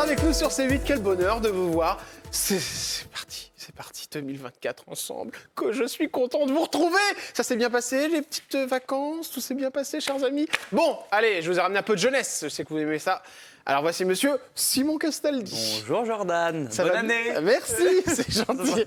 avec nous sur C8, quel bonheur de vous voir. C'est parti, 2024 ensemble, que je suis content de vous retrouver. Ça s'est bien passé, les petites vacances, tout s'est bien passé, chers amis. Bon, allez, je vous ai ramené un peu de jeunesse, je sais que vous aimez ça. Alors voici monsieur Simon Castaldi. Bonjour Jordan, Ça bonne va année. Merci, c'est gentil.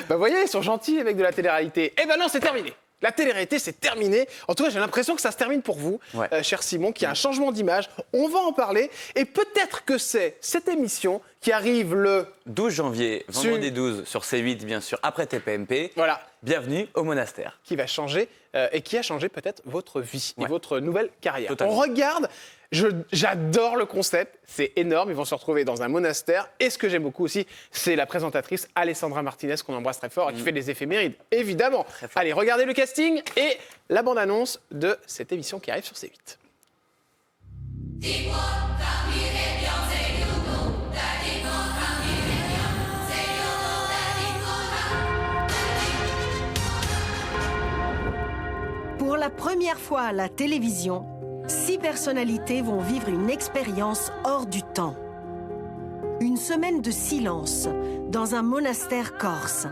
Vous voyez, ils sont gentils avec de la télé-réalité. Eh ben non, c'est terminé. La télé-réalité, c'est terminé. En tout cas, j'ai l'impression que ça se termine pour vous, cher Simon, qu'il y a un changement d'image. On va en parler. Et peut-être que c'est cette émission qui arrive le 12 janvier, vendredi 12, sur C8, bien sûr, après TPMP. Voilà. Bienvenue au monastère. Qui va changer et qui a changé peut-être votre vie et votre nouvelle carrière. Totalement. On regarde, j'adore le concept, c'est énorme, ils vont se retrouver dans un monastère. Et ce que j'aime beaucoup aussi, c'est la présentatrice Alessandra Martinez, qu'on embrasse très fort et qui fait des éphémérides, évidemment. Allez, regardez le casting et la bande-annonce de cette émission qui arrive sur C8. Pour la première fois à la télévision, 6 personnalités vont vivre une expérience hors du temps. Une semaine de silence dans un monastère corse.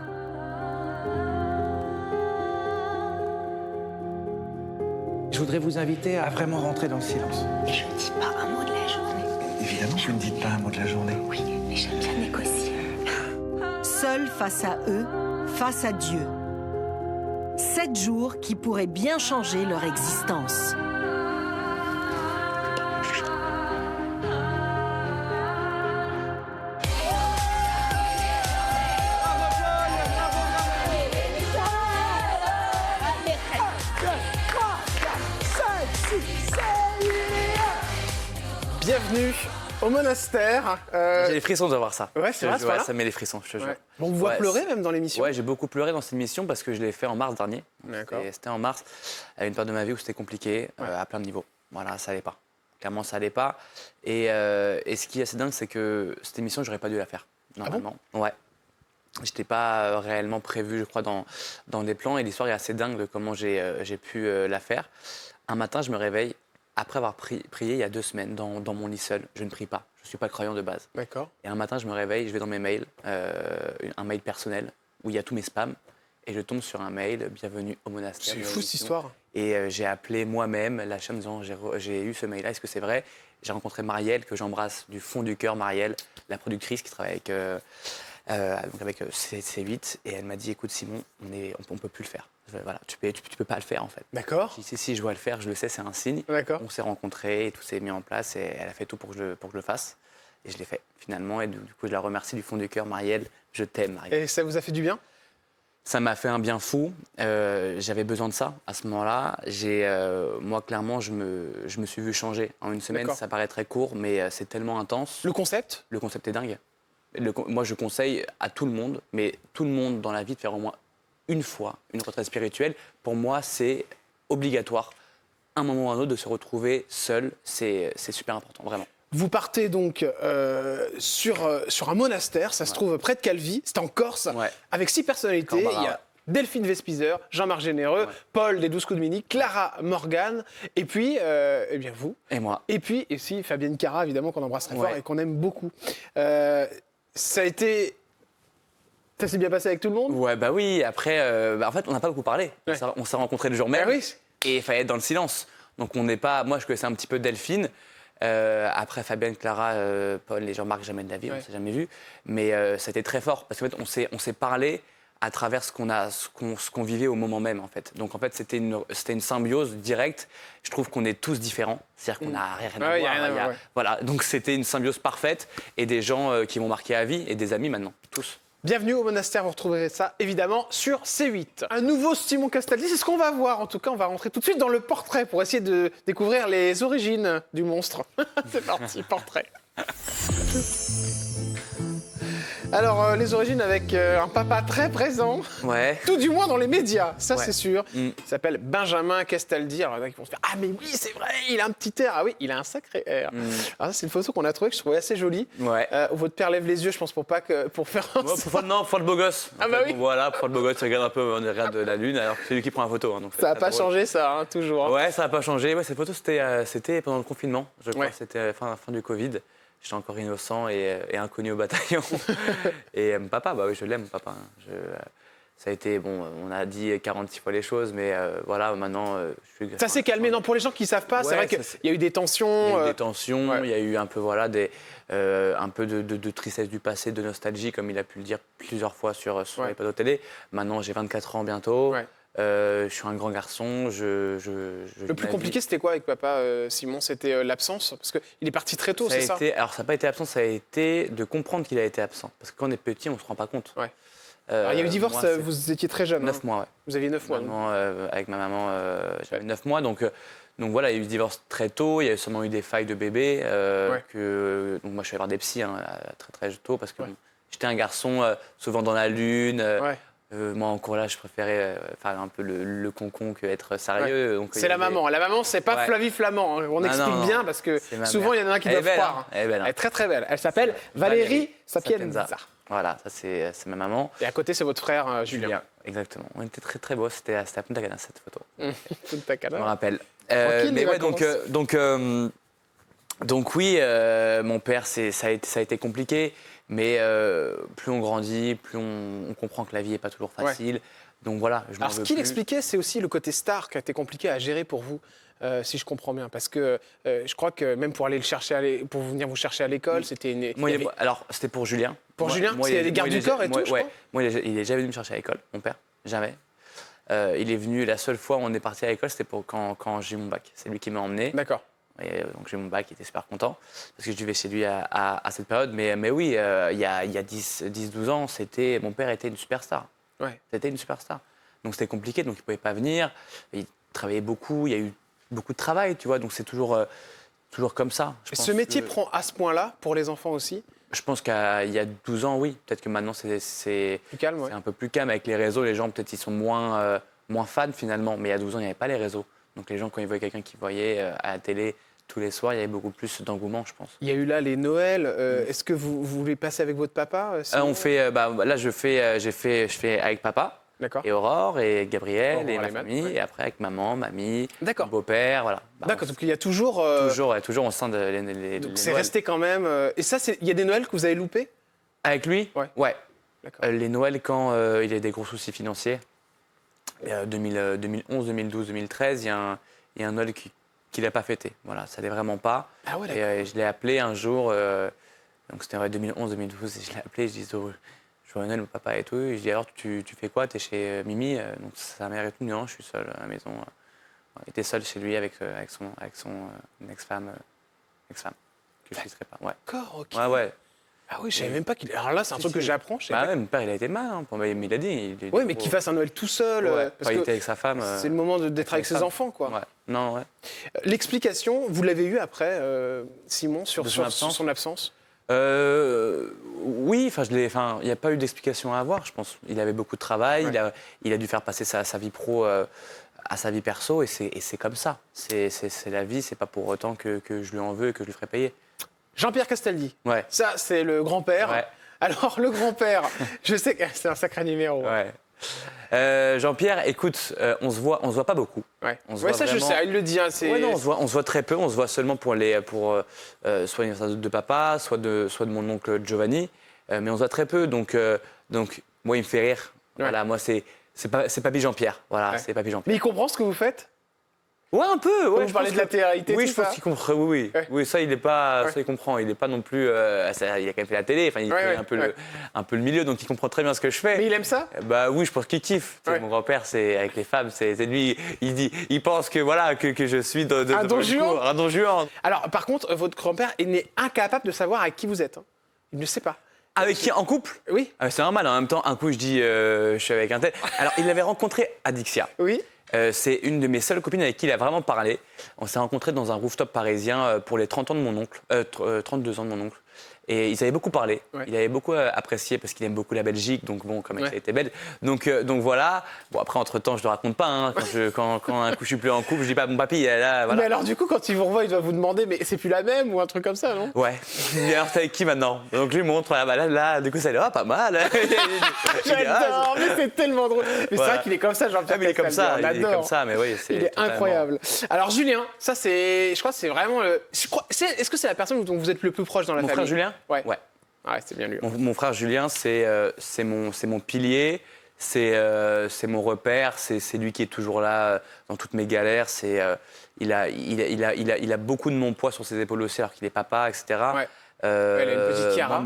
Je voudrais vous inviter à vraiment rentrer dans le silence. Et je ne dis pas un mot de la journée. Évidemment, vous ne dites pas un mot de la journée. Oui, mais j'aime bien négocier. Seuls face à eux, face à Dieu. 7 jours qui pourraient bien changer leur existence. Bienvenue au monastère. J'ai les frissons de voir ça. Ouais, c'est vrai, c'est voilà. Ça met les frissons, je te jure. Ouais. On vous voit pleurer même dans l'émission. Ouais, j'ai beaucoup pleuré dans cette émission parce que je l'ai fait en mars dernier. D'accord. C'était en mars, à une période de ma vie où c'était compliqué, à plein de niveaux. Voilà, ça allait pas. Clairement, ça allait pas. Et ce qui est assez dingue, c'est que cette émission, j'aurais pas dû la faire, normalement. Ah bon ? Ouais. J'étais pas réellement prévu, je crois, dans des plans. Et l'histoire est assez dingue de comment j'ai pu la faire. Un matin, je me réveille, après avoir prié il y a 2 semaines, dans mon lit seul. Je ne prie pas, je ne suis pas croyant de base. D'accord. Et un matin, je me réveille, je vais dans mes mails, un mail personnel, où il y a tous mes spams. Et je tombe sur un mail, bienvenue au monastère. C'est fou cette histoire. Et j'ai appelé moi-même la chaîne en disant j'ai eu ce mail-là, est-ce que c'est vrai? J'ai rencontré Marielle, que j'embrasse du fond du cœur, Marielle, la productrice qui travaille avec C8. Et elle m'a dit, écoute Simon, on peut plus le faire. Voilà, tu peux pas le faire en fait. D'accord. J'ai dit, si je dois le faire, je le sais, c'est un signe. D'accord. On s'est rencontrés et tout s'est mis en place et elle a fait tout pour que je le fasse. Et je l'ai fait finalement. Et du coup, je la remercie du fond du cœur, Marielle. Je t'aime, Marielle. Et ça vous a fait du bien? Ça m'a fait un bien fou. J'avais besoin de ça à ce moment-là. Moi, clairement, je me suis vu changer en une semaine. D'accord. Ça paraît très court, mais c'est tellement intense. Le concept? Le concept est dingue. Moi, je conseille à tout le monde, mais tout le monde dans la vie, de faire au moins une fois une retraite spirituelle. Pour moi, c'est obligatoire. Un moment ou un autre, de se retrouver seul, c'est super important, vraiment. Vous partez donc sur un monastère, ça se trouve près de Calvi, c'est en Corse, avec 6 personnalités. Corbara, Il y a Delphine Vespizer, Jean-Marc Généreux, Paul des 12 coups de mini, Clara Morgan, et puis eh bien vous. Et moi. Et puis aussi Fabienne Cara, évidemment, qu'on embrasse très fort et qu'on aime beaucoup. Ça s'est bien passé avec tout le monde? Ouais, bah oui. Après, en fait, on n'a pas beaucoup parlé. Ouais. On s'est rencontrés le jour même. Ah oui. Et il fallait être dans le silence. Donc on n'est pas. Moi, je connaissais un petit peu Delphine. Après Fabienne, Clara, Paul et Jean-Marc, jamais de la vie, on ne s'est jamais vu. Mais c'était très fort parce qu'en fait, on s'est parlé à travers ce qu'on vivait au moment même, en fait. Donc en fait, c'était une symbiose directe. Je trouve qu'on est tous différents. C'est-à-dire qu'on n'a rien à voir. Voilà. Donc c'était une symbiose parfaite et des gens qui m'ont marqué à vie et des amis maintenant, tous. Bienvenue au monastère, vous retrouverez ça évidemment sur C8. Un nouveau Simon Castaldi, c'est ce qu'on va voir. En tout cas, on va rentrer tout de suite dans le portrait pour essayer de découvrir les origines du monstre. C'est parti, portrait. Alors, les origines avec un papa très présent, tout du moins dans les médias, ça c'est sûr. Il s'appelle Benjamin Castaldi. Alors, il y en a qui vont se dire « Ah, mais oui, c'est vrai, il a un petit air. » Ah oui, il a un sacré air. Alors, ça, c'est une photo qu'on a trouvée que je trouvais assez jolie. Votre père lève les yeux, je pense, pour faire un... Non, pour le beau gosse. Ah bah oui. Voilà, pour le beau gosse, il regarde un peu, on regarde de la lune, alors que c'est lui qui prend la photo. Donc ça n'a pas changé, ça, hein, toujours. Ouais, ça n'a pas changé. Ouais, cette photo, c'était pendant le confinement, je crois. C'était fin du Covid. j'étais encore innocent et inconnu au bataillon. Et papa, bah oui, je l'aime, papa. Ça a été, bon, on a dit 46 fois les choses, mais voilà, maintenant, je suis... Ça s'est calmé, non, pour les gens qui ne savent pas, c'est vrai qu'il y a eu des tensions. Il y a eu des tensions, il y a eu un peu, voilà, un peu de tristesse du passé, de nostalgie, comme il a pu le dire plusieurs fois sur les plateaux télé. Maintenant, j'ai 24 ans bientôt. Je suis un grand garçon. Le plus compliqué, c'était quoi avec papa, Simon? C'était l'absence? Parce qu'il est parti très tôt, c'est ça? Alors, ça n'a pas été absence, ça a été de comprendre qu'il a été absent. Parce que quand on est petit, on ne se rend pas compte. Alors, il y a eu divorce, vous étiez très jeune. 9 mois, ouais. Vous aviez 9 mois. Avec ma maman, j'avais 9 mois. Donc voilà, il y a eu divorce très tôt. Il y a sûrement eu des failles de bébé. Donc moi, je suis allé voir des psys très très tôt parce que j'étais un garçon souvent dans la lune. Moi, en cours là, je préférais faire un peu le concon que être sérieux. Donc, c'est la maman. La maman, c'est pas Flavie Flamand. Hein. On explique bien parce que souvent, il y en a qui doivent croire. Elle est très très belle. Elle s'appelle Valérie Sapienza. Voilà, ça c'est ma maman. Et à côté, c'est votre frère Julien. Exactement. On était très très beaux. C'était à Punta Cana cette photo. Punta Cana. Je me rappelle. Mais ouais, donc oui, mon père, ça a été compliqué. Mais plus on grandit, plus on comprend que la vie n'est pas toujours facile. Donc voilà, je m'en veux plus. Alors ce qu'il expliquait, c'est aussi le côté star qui a été compliqué à gérer pour vous, si je comprends bien. Parce que je crois que même pour aller le chercher, pour venir vous chercher à l'école, c'était une... Alors c'était pour Julien. Pour Julien, c'est les gardes du corps et tout, je crois. Moi, il n'est jamais venu me chercher à l'école, mon père, jamais. Il est venu, la seule fois où on est parti à l'école, c'était quand j'ai eu mon bac. C'est lui qui m'a emmené. D'accord. Et donc j'ai eu mon bac, il était super content parce que je vivais chez lui à cette période. Mais oui, il y a 10-12 ans, mon père était une superstar. C'était une superstar. Donc c'était compliqué, donc il ne pouvait pas venir. Il travaillait beaucoup, il y a eu beaucoup de travail, tu vois. Donc c'est toujours comme ça. Ce métier prend à ce point-là pour les enfants aussi? Je pense qu'il y a 12 ans, oui. Peut-être que maintenant c'est plus calme, c'est un peu plus calme. Avec les réseaux, les gens peut-être ils sont moins fans finalement. Mais il y a 12 ans, il n'y avait pas les réseaux. Donc les gens, quand ils voyaient quelqu'un qui voyait à la télé tous les soirs, il y avait beaucoup plus d'engouement, je pense. Il y a eu là les Noëls. Est-ce que vous voulez passer avec votre papa? On fait, là, je fais avec papa. D'accord. Et Aurore et Gabriel et ma famille. Et après avec maman, mamie, beau-père, voilà. D'accord, donc il y a toujours... Toujours au sein de les donc c'est resté quand même... Et ça, il y a des Noëls que vous avez loupés? Avec lui? Ouais. D'accord. Les Noëls, quand il y a des gros soucis financiers, 2011, 2012, 2013, il y a un Noël qu'il n'a pas fêté. Voilà, ça n'allait vraiment pas. Ah ouais, et je l'ai appelé un jour, donc c'était en 2011, 2012, et je l'ai appelé, je dis je vois Noël, mon papa et tout. Et je dis alors, tu fais quoi? Tu es chez Mimi? Donc sa mère et tout. Non, je suis seul à la maison. Il était seul chez lui avec son ex-femme, que je ne citerai pas. Ouais. D'accord, ok. Ouais. Ah oui, je savais même pas qu'il... Alors là, c'est un truc que j'apprends. Mon père, il a été mal, hein, mais il a dit. Oui, mais qu'il fasse un Noël tout seul. Parce il était avec sa femme. C'est le moment d'être avec ses enfants, quoi. Ouais. Non, ouais. L'explication, vous l'avez eue après, Simon, sur son absence? Oui, il n'y a pas eu d'explication à avoir, je pense. Il avait beaucoup de travail, il a dû faire passer sa vie pro à sa vie perso, et c'est comme ça. C'est la vie, c'est pas pour autant que je lui en veux et que je lui ferai payer. Jean-Pierre Castaldi. Ouais. Ça, c'est le grand-père. Ouais. Alors, le grand-père, je sais que c'est un sacré numéro. Ouais. Jean-Pierre, écoute, on se voit pas beaucoup. Ouais. On se voit ça, vraiment... je sais, il le dit. Hein, on se voit très peu. On se voit seulement pour soit l'anniversaire de papa, soit de mon oncle Giovanni. Mais on se voit très peu. Donc moi, il me fait rire. Ouais. Voilà, moi, c'est Papy Jean-Pierre. Voilà, c'est Papy Jean-Pierre. Mais il comprend ce que vous faites? Ouais, un peu. Ouais, vous parlez de la télé-réalité. Oui, je pense qu'il comprend. Oui. Ça, il est pas. Ça, il comprend. Il n'est pas non plus. Il a quand même fait la télé. Enfin, il connaît un peu le milieu, donc il comprend très bien ce que je fais. Mais il aime ça? Bah oui, je pense qu'il kiffe. Mon grand-père, c'est avec les femmes, c'est lui. Il pense que voilà que je suis un Don Juan. Un Don Juan. Alors, par contre, votre grand-père est incapable de savoir avec qui vous êtes. Hein. Il ne sait pas. Avec qui? En couple? Oui. C'est normal. En même temps, un coup, je dis je suis avec un tel. Alors, il l'avait rencontré à Dixia. Oui. C'est une de mes seules copines avec qui il a vraiment parlé. On s'est rencontrés dans un rooftop parisien pour les 30 ans de mon oncle, 32 ans de mon oncle. Et ils avaient beaucoup parlé. Ouais. Il avait beaucoup apprécié parce qu'il aime beaucoup la Belgique. Donc bon, comme elle était belle. Donc voilà. Bon, après, entre-temps, je ne le raconte pas. Hein, quand un coup, je suis plus en couple, je dis pas, mon papy, là, voilà. Mais alors, du coup, quand il vous revoit, il doit vous demander, mais c'est plus la même ou un truc comme ça, non? Ouais. Et alors, t'es avec qui maintenant? Donc, je lui montre, là, du coup, ça a l'air pas mal. J'adore, mais c'est tellement drôle. Mais c'est vrai qu'il est comme ça, Jean-Pierre. Il est comme ça, mais oui. Il est incroyable. Alors, Julien. Julien, ça c'est, je crois que c'est vraiment est-ce que c'est la personne dont vous êtes le plus proche dans la famille? Mon frère Julien? Ouais. Ouais. Ouais, c'est bien lui. Mon frère Julien, c'est mon pilier, c'est mon repère, c'est lui qui est toujours là dans toutes mes galères. Il a beaucoup de mon poids sur ses épaules aussi, alors qu'il est papa, etc. Ouais. Elle a une petite Chiara.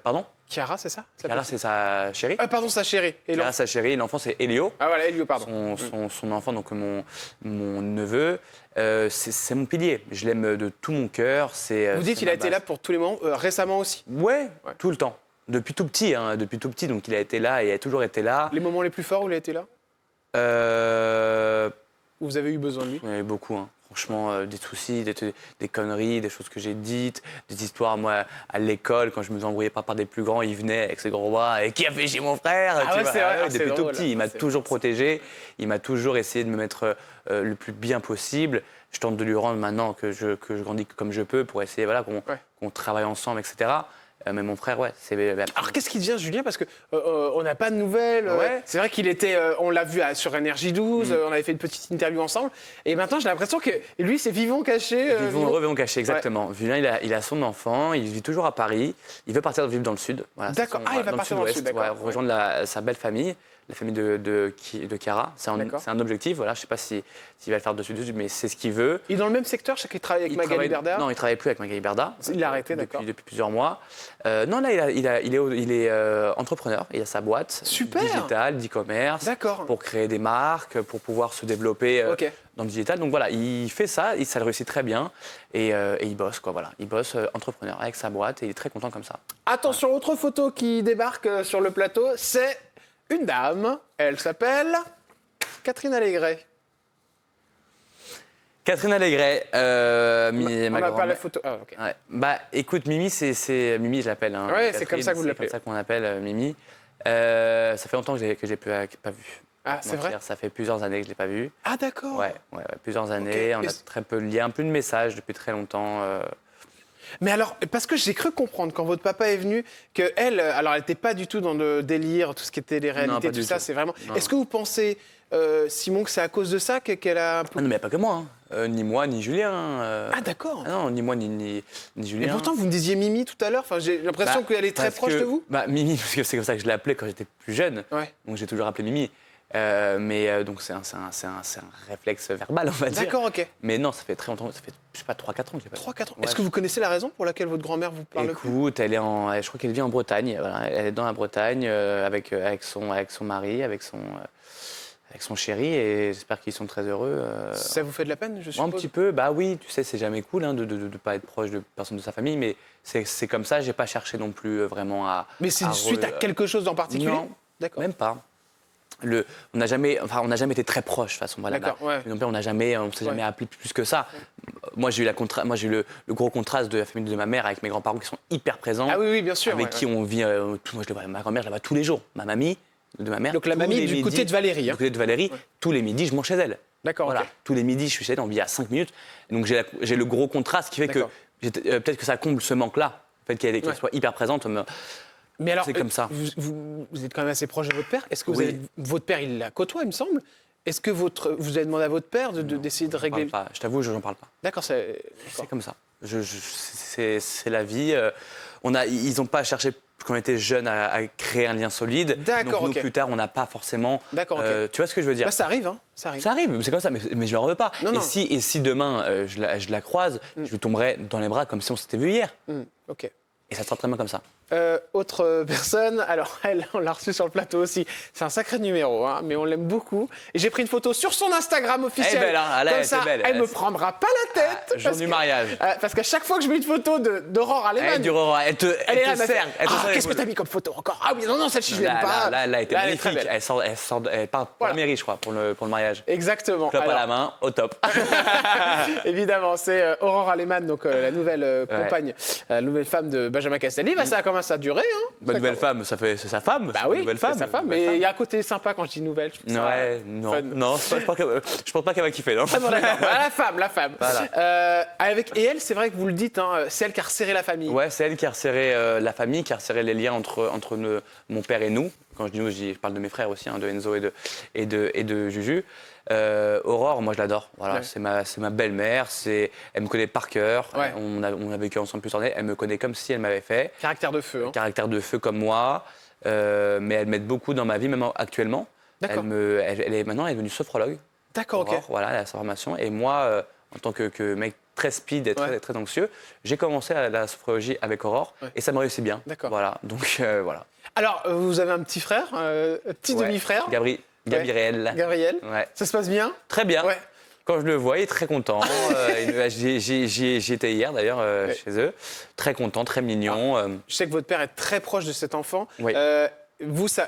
Pardon? Chiara, c'est ça? Chiara, c'est sa chérie. Ah, pardon, sa chérie. Et Chiara, sa chérie. L'enfant, c'est Elio. Ah voilà, Elio, pardon. Son enfant, donc mon neveu, c'est mon pilier. Je l'aime de tout mon cœur. Vous dites qu'il a été là pour tous les moments, récemment aussi? Ouais, tout le temps. Depuis tout petit, donc il a été là et il a toujours été là. Les moments les plus forts où il a été là? Où vous avez eu besoin de lui? Il y en avait beaucoup, hein. Franchement, des soucis, des conneries, des choses que j'ai dites, des histoires. Moi, à l'école, quand je me faisais embrouiller par des plus grands, il venait avec ses gros bras et qui a fait chez mon frère? Ah ouais, c'est vrai, depuis tout petit, il m'a toujours protégé, il m'a toujours essayé de me mettre le plus bien possible. Je tente de lui rendre maintenant que je grandis comme je peux pour essayer qu'on travaille ensemble, etc. Mais mon frère, ouais, c'est... Alors, qu'est-ce qu'il devient, Julien? Parce qu'on n'a pas de nouvelles. Ouais. C'est vrai qu'il était... on l'a vu sur Énergie 12, on avait fait une petite interview ensemble. Et maintenant, j'ai l'impression que lui, c'est vivant caché. Vivant caché, exactement. Ouais. Julien, il a son enfant, il vit toujours à Paris. Il veut partir vivre dans le sud. Voilà, d'accord. Il va partir dans le sud, d'accord. Rejoindre sa belle famille. La famille de Chiara, c'est un objectif. Voilà, je ne sais pas s'il va le faire dessus, mais c'est ce qu'il veut. Il est dans le même secteur, je sais qu'il travaille avec Magali Berda. Non, il ne travaille plus avec Magali Berda. Il l'a arrêté, d'accord. Depuis plusieurs mois. Non, là, il est entrepreneur. Il a sa boîte. Super. Digital, d'e-commerce. D'accord. Pour créer des marques, pour pouvoir se développer dans le digital. Donc voilà, il fait ça, ça le réussit très bien. Et il bosse, quoi. Voilà. Il bosse entrepreneur avec sa boîte et il est très content comme ça. Attention, autre photo qui débarque sur le plateau, c'est une dame, elle s'appelle Catherine Allégret. Catherine Allégret, on n'a pas la photo. Ah, ok. Ouais. Bah, écoute, Mimi, c'est Mimi, je l'appelle. Hein. Ouais, c'est comme ça que vous l'appelez. C'est comme ça qu'on l'appelle Mimi. Ça fait longtemps que je l'ai pas vue. Ah, c'est vrai? Ça fait plusieurs années que je l'ai pas vue. Ah, d'accord. Ouais, plusieurs années. Okay. On a très peu de liens, plus de messages depuis très longtemps. Mais alors, parce que j'ai cru comprendre quand votre papa est venu qu'elle, alors elle n'était pas du tout dans le délire, tout ce qui était les réalités, tout ça, c'est vraiment... Non. Est-ce que vous pensez, Simon, que c'est à cause de ça qu'elle a un peu... Non, mais pas que moi, hein. Ni moi, ni Julien. Ah, d'accord. Ah, non, ni moi, ni Julien. Et pourtant, vous me disiez Mimi tout à l'heure, enfin, j'ai l'impression qu'elle est très proche de vous. Mimi, parce que c'est comme ça que je l'ai appelée quand j'étais plus jeune, donc j'ai toujours appelé Mimi. Donc c'est un réflexe verbal, on va dire. D'accord, ok. Mais non, ça fait très longtemps, ça fait, je sais pas, 3-4 ans que j'ai pas. 3-4 ans. Ouais. Est-ce que vous connaissez la raison pour laquelle votre grand-mère vous parle? Écoute, je crois qu'elle vit en Bretagne. Voilà, elle est dans la Bretagne avec son mari, avec son chéri, et j'espère qu'ils sont très heureux. Ça vous fait de la peine, je suppose? Un petit peu, bah oui, tu sais, c'est jamais cool de ne pas être proche de personne de sa famille, mais c'est comme ça, j'ai pas cherché non plus vraiment à... Mais c'est suite à quelque chose en particulier? Non, d'accord. Même pas. On n'a jamais été très proches, de toute façon. Voilà, on ne s'est jamais appelé plus que ça. Moi, j'ai eu le gros contraste de la famille de ma mère avec mes grands-parents qui sont hyper présents. Ah oui, bien sûr. Avec qui on vit. Moi, ma grand-mère, je la vois tous les jours. Ma mamie de ma mère. Donc la mamie du côté de Valérie. Du côté de Valérie, tous les midis, je mange chez elle. D'accord. Voilà. Okay. Tous les midis, je suis chez elle, on vit à 5 minutes. Donc j'ai le gros contraste qui fait que peut-être que ça comble ce manque-là, le fait qu'elle soit hyper présente. Mais alors, c'est comme ça. Vous êtes quand même assez proche de votre père. Est-ce que votre père, il la côtoie, il me semble? Est-ce que vous avez demandé à votre père d'essayer de régler... Pas. Je t'avoue, je n'en parle pas. D'accord, c'est comme ça. C'est la vie. Ils n'ont pas cherché, quand on était jeunes, à créer un lien solide. D'accord, donc nous, plus tard, on n'a pas forcément... D'accord, tu vois ce que je veux dire? Bah, ça arrive, hein. Ça arrive, c'est comme ça, mais je ne leur veux pas. Non. Et si demain, je la croise, je lui tomberai dans les bras comme si on s'était vu hier. Ok. Et ça sera très bien comme ça. Autre personne, alors elle, on l'a reçue sur le plateau aussi. C'est un sacré numéro, hein, mais on l'aime beaucoup. Et j'ai pris une photo sur son Instagram officiel. Elle est belle, hein, comme ça, elle me prendra pas la tête. Jour du mariage. Parce qu'à chaque fois que je mets une photo d'Aurore Allemann, elle te sert. Qu'est-ce que t'as mis comme photo encore? Ah oui, non, celle-ci je l'aime pas. Là, elle a été magnifique. Elle part pour la mairie, je crois, pour le mariage. Exactement. Clope à la main, au top. Évidemment, c'est Aurore Allemann, donc la nouvelle compagne, la nouvelle femme de Benjamin Castaldi. Ça a commencé à durer, hein. Nouvelle femme, c'est sa femme. Bah oui, c'est sa femme. Mais il y a un côté sympa quand je dis nouvelle. Non, je pense pas qu'elle va kiffer, non. Ah non, d'accord. La femme. Voilà. Et elle, c'est vrai que vous le dites, hein, c'est elle qui a resserré la famille. Ouais, c'est elle qui a resserré la famille, qui a resserré les liens entre mon père et nous. quand je dis nous, je parle de mes frères aussi, de Enzo et de Juju. Aurore, moi je l'adore. Voilà, c'est ma belle-mère. Elle me connaît par cœur. Ouais. On a vécu ensemble plusieurs années. Elle me connaît comme si elle m'avait fait. Caractère de feu. Caractère de feu comme moi. Mais elle m'aide beaucoup dans ma vie, même actuellement. D'accord. Maintenant, elle est devenue sophrologue. D'accord, Aurore, ok. Voilà, elle a sa formation. Et moi, en tant que mec très speed et très anxieux, j'ai commencé la sophrologie avec Aurore et ça me réussit bien. D'accord. Voilà, donc voilà. Alors, vous avez un petit frère, un petit demi-frère. Gabriel. Gabriel. Ouais. Ça se passe bien? Très bien. Ouais. Quand je le vois, il est très content. J'y étais hier d'ailleurs chez eux. Très content, très mignon. Je sais que votre père est très proche de cet enfant. Oui. Vous, ça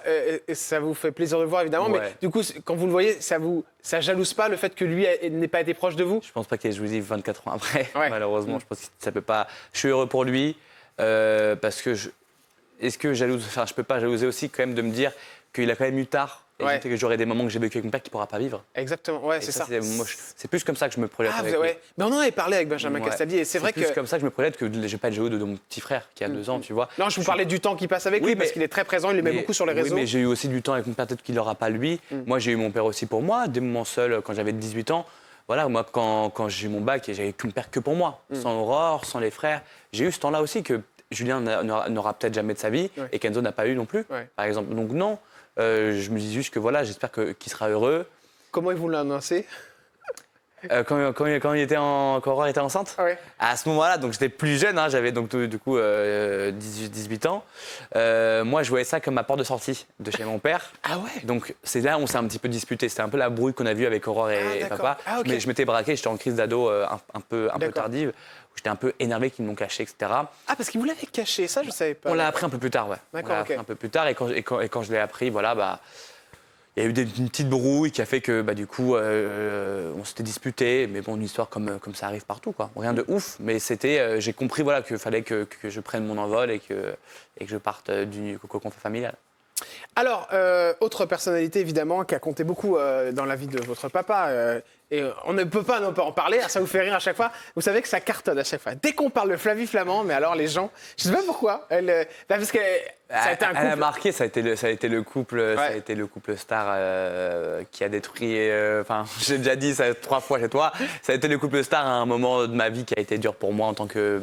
vous fait plaisir de le voir, évidemment, mais du coup, quand vous le voyez, ça jalouse pas le fait que lui n'ait pas été proche de vous? Je pense pas qu'il ait joué 24 ans après, malheureusement. Je pense que ça peut pas. Je suis heureux pour lui, parce que est-ce que jalouse? Enfin, je peux pas jalouser aussi quand même de me dire qu'il a quand même eu tard. Et je sais que j'aurai des moments que j'ai vécu avec mon père qu'il pourra pas vivre. Exactement, c'est ça. C'est plus comme ça que je me projette avec lui. Mais on en avait parlé avec Benjamin Castaldi, et c'est vrai que... C'est plus comme ça que je me projette que je vais pas être jaloux de mon petit frère qui a 2 ans, tu vois. Non, je vous parlais du temps qu'il passe avec lui, parce qu'il est très présent, il le met beaucoup sur les réseaux. Oui, mais j'ai eu aussi du temps avec mon père, peut-être qu'il n'aura pas lui. Moi, j'ai eu mon père aussi pour moi, des moments seuls quand j'avais 18 ans. Voilà, moi, quand j'ai eu mon bac, j'avais mon père que pour moi, sans Aurore, sans les frères. J'ai eu ce temps-là aussi que Julien n'aura peut-être jamais de sa vie, et qu'Enzo n'a pas eu non plus, par exemple. Donc non. Je me dis juste que voilà, j'espère qu'il sera heureux. Comment ils vous l'ont annoncé? Quand Aurore était enceinte, à ce moment-là, donc j'étais plus jeune, j'avais donc du coup 18 ans. Moi, je voyais ça comme ma porte de sortie de chez mon père. Ah ouais. Donc c'est là où on s'est un petit peu disputé. C'était un peu la brouille qu'on a vue avec Aurore et papa. Mais je m'étais braqué, j'étais en crise d'ado un peu tardive. J'étais un peu énervé qu'ils m'ont caché, etc. Ah, parce qu'ils vous l'avaient caché, ça, je savais pas. On l'a appris un peu plus tard, D'accord, ok. Un peu plus tard, et quand je l'ai appris, voilà, il y a eu une petite brouille qui a fait que, du coup, on s'était disputé. Mais bon, une histoire comme ça arrive partout, quoi. Rien de ouf, mais j'ai compris, voilà, qu'il fallait que je prenne mon envol et que je parte du cocon familial. Alors, autre personnalité, évidemment, qui a compté beaucoup dans la vie de votre papa, et on ne peut pas en parler, ça vous fait rire à chaque fois. Vous savez que ça cartonne à chaque fois. Dès qu'on parle de Flavie Flament, mais alors les gens, je ne sais pas pourquoi, parce que ça a été un couple... Elle a marqué, ça a été le couple, ça a été le couple star qui a détruit, j'ai déjà dit ça 3 fois chez toi, ça a été le couple star à un moment de ma vie qui a été dur pour moi en tant que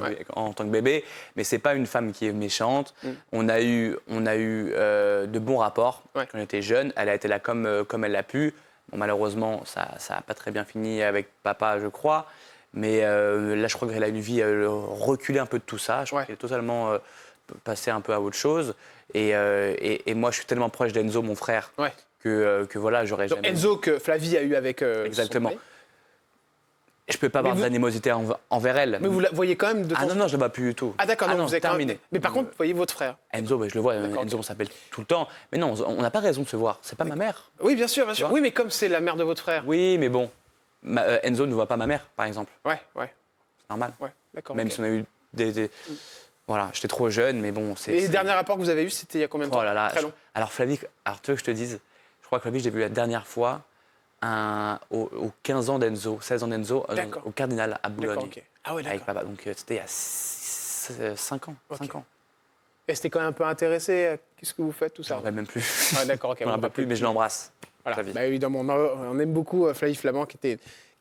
bébé, mais c'est pas une femme qui est méchante. On a eu de bons rapports quand on était jeunes, elle a été là comme elle l'a pu. Bon, malheureusement, ça n'a pas très bien fini avec papa, je crois. Mais là, je crois qu'elle a une vie reculée un peu de tout ça. Je crois qu'elle est totalement passée un peu à autre chose. Et moi, je suis tellement proche d'Enzo, mon frère, que voilà, j'aurais jamais... Enzo que Flavie a eu avec Exactement. son je ne peux pas avoir d'animosité envers elle. Mais vous la voyez quand même de temps en temps? Non, je ne la vois plus du tout. Ah d'accord, non, vous avez terminé. Mais par contre, vous voyez votre frère? Enzo, je le vois, Enzo, on s'appelle tout le temps. Mais non, on n'a pas raison de se voir. C'est pas ma mère. Oui, bien sûr, bien sûr. Oui, mais comme c'est la mère de votre frère. Oui, mais bon, Enzo ne voit pas ma mère, par exemple. Ouais. C'est normal. Ouais, d'accord. Même si on a eu des... Voilà, j'étais trop jeune, mais bon... Et les derniers rapports que vous avez eus, c'était il y a combien de temps? Oh là là. Très long. Alors Flavie, tu veux que je te dise, je crois que Flavie, je l'ai vue la dernière fois aux 15 ans d'Enzo, 16 ans d'Enzo, au Cardinal à Boulogne. Okay. Ah ouais, avec papa. Donc c'était il y a 5 ans. Okay. 5 ans. Et c'était quand même un peu intéressé à ce que vous faites, tout ça? Je ne me rappelle même plus. Ah, d'accord, ok. Je ne me rappelle plus, mais je l'embrasse. Voilà. Évidemment, on aime beaucoup Flavie Flament,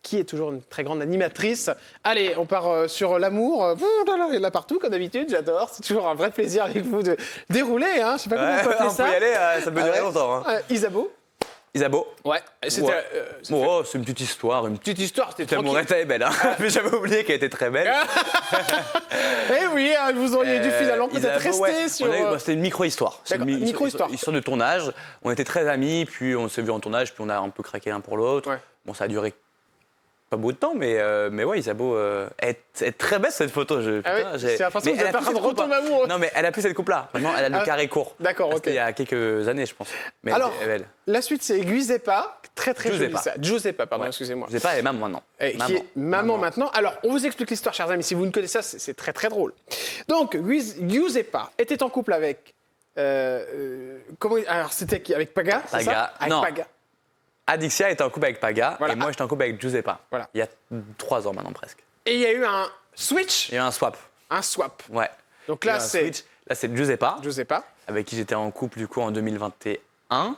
qui est toujours une très grande animatrice. Allez, on part sur l'amour. Il y en a partout, comme d'habitude, j'adore. C'est toujours un vrai plaisir avec vous de dérouler. Je ne sais pas comment on peut appeler ça. On peut y aller, ça peut durer longtemps. Isabeau. Ouais. C'est une petite histoire. C'était tranquille. Mon était belle, mais j'avais oublié qu'elle était très belle. Eh oui, vous auriez dû finalement peut-être rester sur... C'était une micro-histoire. Micro-histoire. Histoire de tournage. On était très amis, puis on s'est vus en tournage, puis on a un peu craqué l'un pour l'autre. Ouais. Bon, ça a duré pas beaucoup de temps, mais ouais, Isabeau est très belle cette photo. J'ai l'impression que vous êtes en train de retomber amoureux. Non, mais elle a plus cette coupe-là. Vraiment, elle a le carré court. D'accord, ok. C'était il y a quelques années, je pense. Mais alors, elle est belle. La suite, c'est Giuseppa. Très joli ça. Giuseppa, pardon, excusez-moi. Giuseppa est maman maintenant. Qui est maman maintenant. Alors, on vous explique l'histoire, chers amis. Si vous ne connaissez ça, c'est très très drôle. Donc, Giuseppa était en couple avec... alors, c'était qui? Avec Paga, c'est ça? Avec Paga. Adixia était en couple avec Paga et moi j'étais en couple avec Giuseppa. Voilà. Il y a 3 ans maintenant presque. Et il y a eu un switch? Il y a eu un swap. Un swap. Ouais. Donc là, c'est... Là, c'est Giuseppa. Giuseppa. Avec qui j'étais en couple, du coup, en 2021.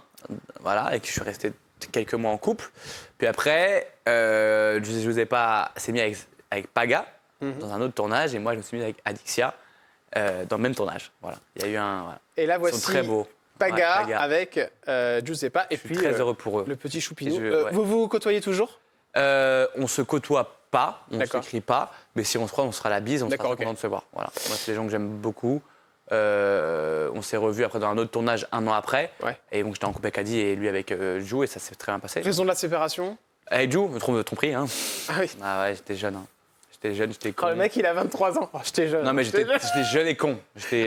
Voilà, avec qui je suis resté quelques mois en couple. Puis après, Giuseppa s'est mis avec Paga dans un autre tournage. Et moi, je me suis mis avec Adixia dans le même tournage. Voilà. Il y a eu un... Voilà. Et là, voici... Ils sont très beaux. Paga avec Giuseppa. Et puis, très heureux pour eux. Le petit choupinou. Vous vous côtoyez toujours? On se côtoie pas, on ne D'accord. s'écrit pas, mais si on se croise, on sera à la bise, on sera très content de se voir. Voilà. Moi, c'est des gens que j'aime beaucoup. On s'est revus après dans un autre tournage 1 an après. Ouais. Et donc j'étais en couple avec Adi et lui avec Jou et ça s'est très bien passé. Raison de la séparation? Avec Jou, tromperie. Hein. Ah oui. Ah ouais, j'étais jeune. Hein. J'étais con. Oh, le mec, il a 23 ans. Oh, j'étais jeune. Non, mais j'étais jeune et con.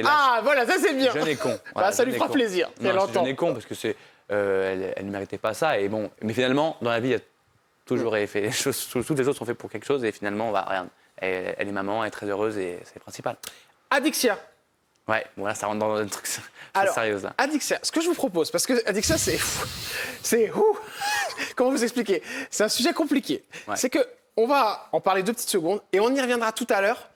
Ah, voilà, ça c'est bien. Jeune et con. Voilà, bah, ça lui fera plaisir. Non, j'étais jeune et con parce que elle ne méritait pas ça. Et bon, mais finalement, dans la vie, il y a toujours fait les choses. Toutes les autres sont faites pour quelque chose et finalement, regarde, elle est maman, elle est très heureuse et c'est le principal. Adixia. Ouais, bon là, ça rentre dans un truc sérieux là. Adixia, ce que je vous propose, parce que Adixia, comment vous expliquer? C'est un sujet compliqué. Ouais. C'est que on va en parler 2 petites secondes et on y reviendra tout à l'heure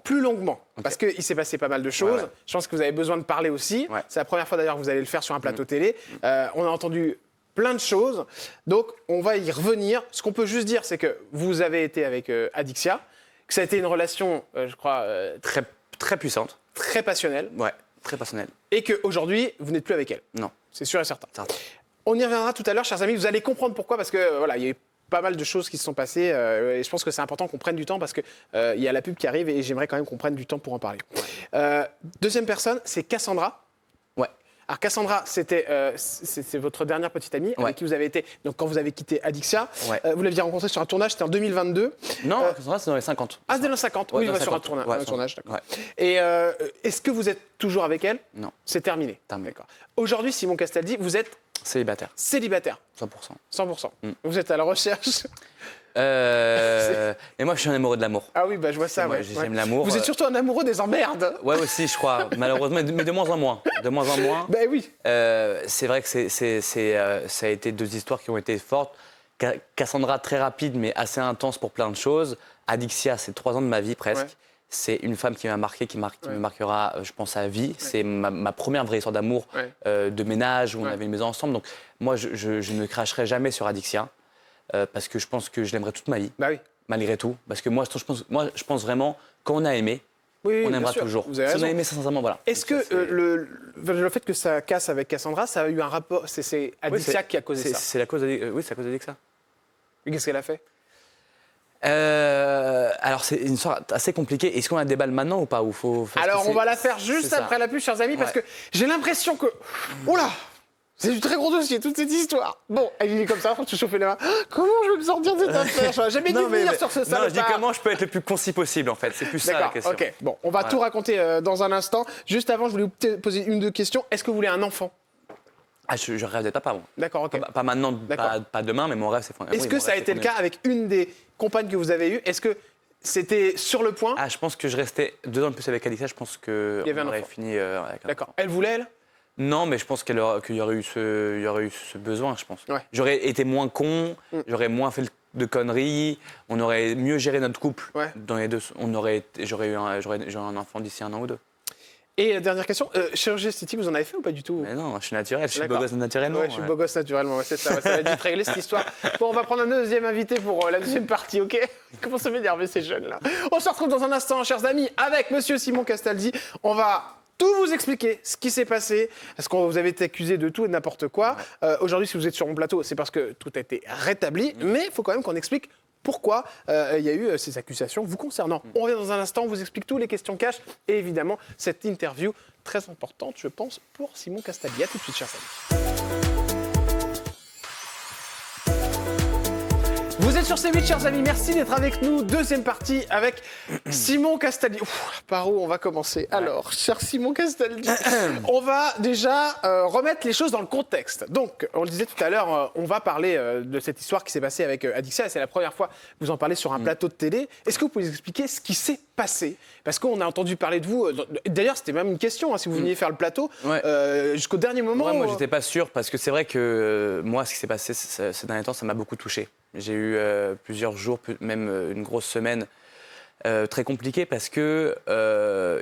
plus longuement. Okay. Parce qu'il s'est passé pas mal de choses. Ouais. Je pense que vous avez besoin de parler aussi. Ouais. C'est la première fois d'ailleurs que vous allez le faire sur un plateau télé. On a entendu plein de choses. Donc, on va y revenir. Ce qu'on peut juste dire, c'est que vous avez été avec Adixia, que ça a été une relation, je crois... très, très puissante. Très passionnelle. Ouais, très passionnelle. Et qu'aujourd'hui, vous n'êtes plus avec elle. Non. C'est sûr et certain. On y reviendra tout à l'heure, chers amis. Vous allez comprendre pourquoi, parce que voilà, il y a eu pas mal de choses qui se sont passées. Et je pense que c'est important qu'on prenne du temps parce qu'il y a la pub qui arrive et j'aimerais quand même qu'on prenne du temps pour en parler. Deuxième personne, c'est Cassandra. Ouais. Alors Cassandra, c'est votre dernière petite amie avec qui vous avez été. Donc quand vous avez quitté Adixia, vous l'aviez rencontrée sur un tournage, c'était en 2022. Non, Cassandra, c'est dans les 50. Ah, c'est dans les 50. Oui, sur un tournage, d'accord. Ouais. Et est-ce que vous êtes toujours avec elle? Non. C'est terminé. D'accord. Aujourd'hui, Simon Castaldi, vous êtes célibataire. 100%. Vous êtes à la recherche. Et moi, je suis un amoureux de l'amour. Ah oui, bah je vois ça. Ouais. J'aime l'amour. Vous êtes surtout un amoureux des emmerdes. Ouais, aussi, je crois. Malheureusement, mais de moins en moins. Ben oui. C'est vrai que ça a été 2 histoires qui ont été fortes. Cassandra, très rapide, mais assez intense pour plein de choses. Adixia, c'est 3 ans de ma vie presque. Ouais. C'est une femme qui m'a marqué, qui me marquera, je pense, à vie. Ouais. C'est ma première vraie histoire d'amour, de ménage, où on avait une maison ensemble. Donc, moi, je ne cracherai jamais sur Adixia, parce que je pense que je l'aimerai toute ma vie, malgré tout. Parce que moi, je pense vraiment, quand on a aimé, on aimera toujours. Si on a aimé sincèrement, voilà. Est-ce que le fait que ça casse avec Cassandra, ça a eu un rapport? C'est Adixia qui a causé ça? C'est la cause d'Adixia. Et qu'est-ce qu'elle a fait? Alors, c'est une histoire assez compliquée. Est-ce qu'on a des balles maintenant ou pas? Alors, on va la faire juste après la pub, chers amis, parce que j'ai l'impression que... Oula, c'est du très gros dossier, toute cette histoire. Bon, elle est comme ça, faut se chauffer les mains. Comment je vais me sortir de cette affaire? Je n'ai jamais dû venir sur ce salon. Non, je dis comment je peux être le plus concis possible, en fait. C'est plus ça la question. Ok, bon, on va tout raconter dans un instant. Juste avant, je voulais vous poser 1 ou 2 questions. Est-ce que vous voulez un enfant? Ah, je rêve d'être papa, moi. D'accord, ok. Pas maintenant, pas demain, mais mon rêve, c'est... Est-ce que ça a été le cas avec une des compagnes que vous avez eues? Est-ce que c'était sur le point? Ah, je pense que je restais 2 ans de plus avec Adixia. Je pense qu'on aurait fini avec un D'accord. Elle voulait, elle? Non, mais je pense qu'il y aurait eu ce besoin, je pense. Ouais. J'aurais été moins con, j'aurais moins fait de conneries, on aurait mieux géré notre couple. Ouais. Dans les deux, j'aurais eu un enfant d'ici 1 an ou 2. Et dernière question, chirurgie esthétique, vous en avez fait ou pas du tout? Mais non, je suis naturel, je suis beau gosse naturellement. Ouais, je suis beau gosse naturellement, c'est ça, ça va vite régler cette histoire. Bon, on va prendre un deuxième invité pour la deuxième partie, ok? Comment ça m'énerver ces jeunes-là? On se retrouve dans un instant, chers amis, avec monsieur Simon Castaldi. On va tout vous expliquer ce qui s'est passé, parce que vous avez été accusé de tout et de n'importe quoi. Aujourd'hui, si vous êtes sur mon plateau, c'est parce que tout a été rétabli, mais il faut quand même qu'on explique pourquoi il y a eu ces accusations vous concernant. On revient dans un instant, on vous explique toutes les questions cash et évidemment cette interview très importante, je pense, pour Simon Castaldi. À tout de suite, chers amis. Vous êtes sur C8, chers amis, merci d'être avec nous. Deuxième partie avec Simon Castaldi. Par où on va commencer? Alors, cher Simon Castaldi, on va déjà remettre les choses dans le contexte. Donc, on le disait tout à l'heure, on va parler de cette histoire qui s'est passée avec Adixia. C'est la première fois que vous en parlez sur un plateau de télé. Est-ce que vous pouvez nous expliquer ce qui s'est passé? Parce qu'on a entendu parler de vous. D'ailleurs, c'était même une question, si vous veniez faire le plateau, jusqu'au dernier moment. Ouais, moi, j'étais pas sûr, parce que c'est vrai que moi, ce qui s'est passé ces derniers temps, ça m'a beaucoup touché. J'ai eu plusieurs jours, même une grosse semaine, Très compliqué parce que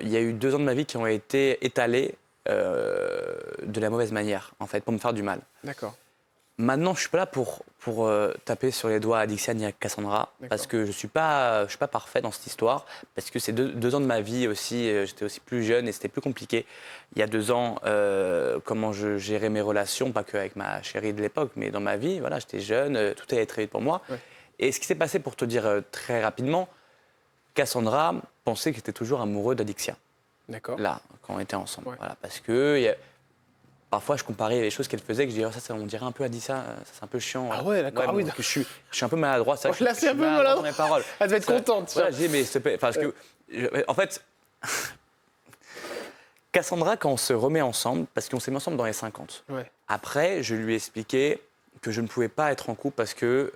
il y a eu 2 ans de ma vie qui ont été étalés de la mauvaise manière, en fait, pour me faire du mal. D'accord. Maintenant, je suis pas là pour taper sur les doigts à Adixia ni à Cassandra, parce que je suis pas parfait dans cette histoire, parce que c'est 2 ans de ma vie aussi, j'étais aussi plus jeune et c'était plus compliqué. Il y a 2 ans, comment je gérais mes relations, pas qu'avec ma chérie de l'époque, mais dans ma vie, voilà, j'étais jeune, tout allait très vite pour moi. Ouais. Et ce qui s'est passé, pour te dire très rapidement, Cassandra pensait que j'étais toujours amoureux d'Adixia. D'accord. Là, quand on était ensemble. Ouais. Voilà, parce que parfois, je comparais les choses qu'elle faisait, que je disais, ça, on dirait un peu Adixia, ça, c'est un peu chiant. Ah ouais, d'accord. Ouais, je suis un peu maladroit. C'est vrai là, c'est un peu maladroit dans mes paroles. Elle devait être contente. Voilà, je dis, mais s'il te plaît, parce que, en fait, Cassandra, quand on se remet ensemble, parce qu'on s'est mis ensemble dans les 50, après, je lui ai expliqué que je ne pouvais pas être en couple parce que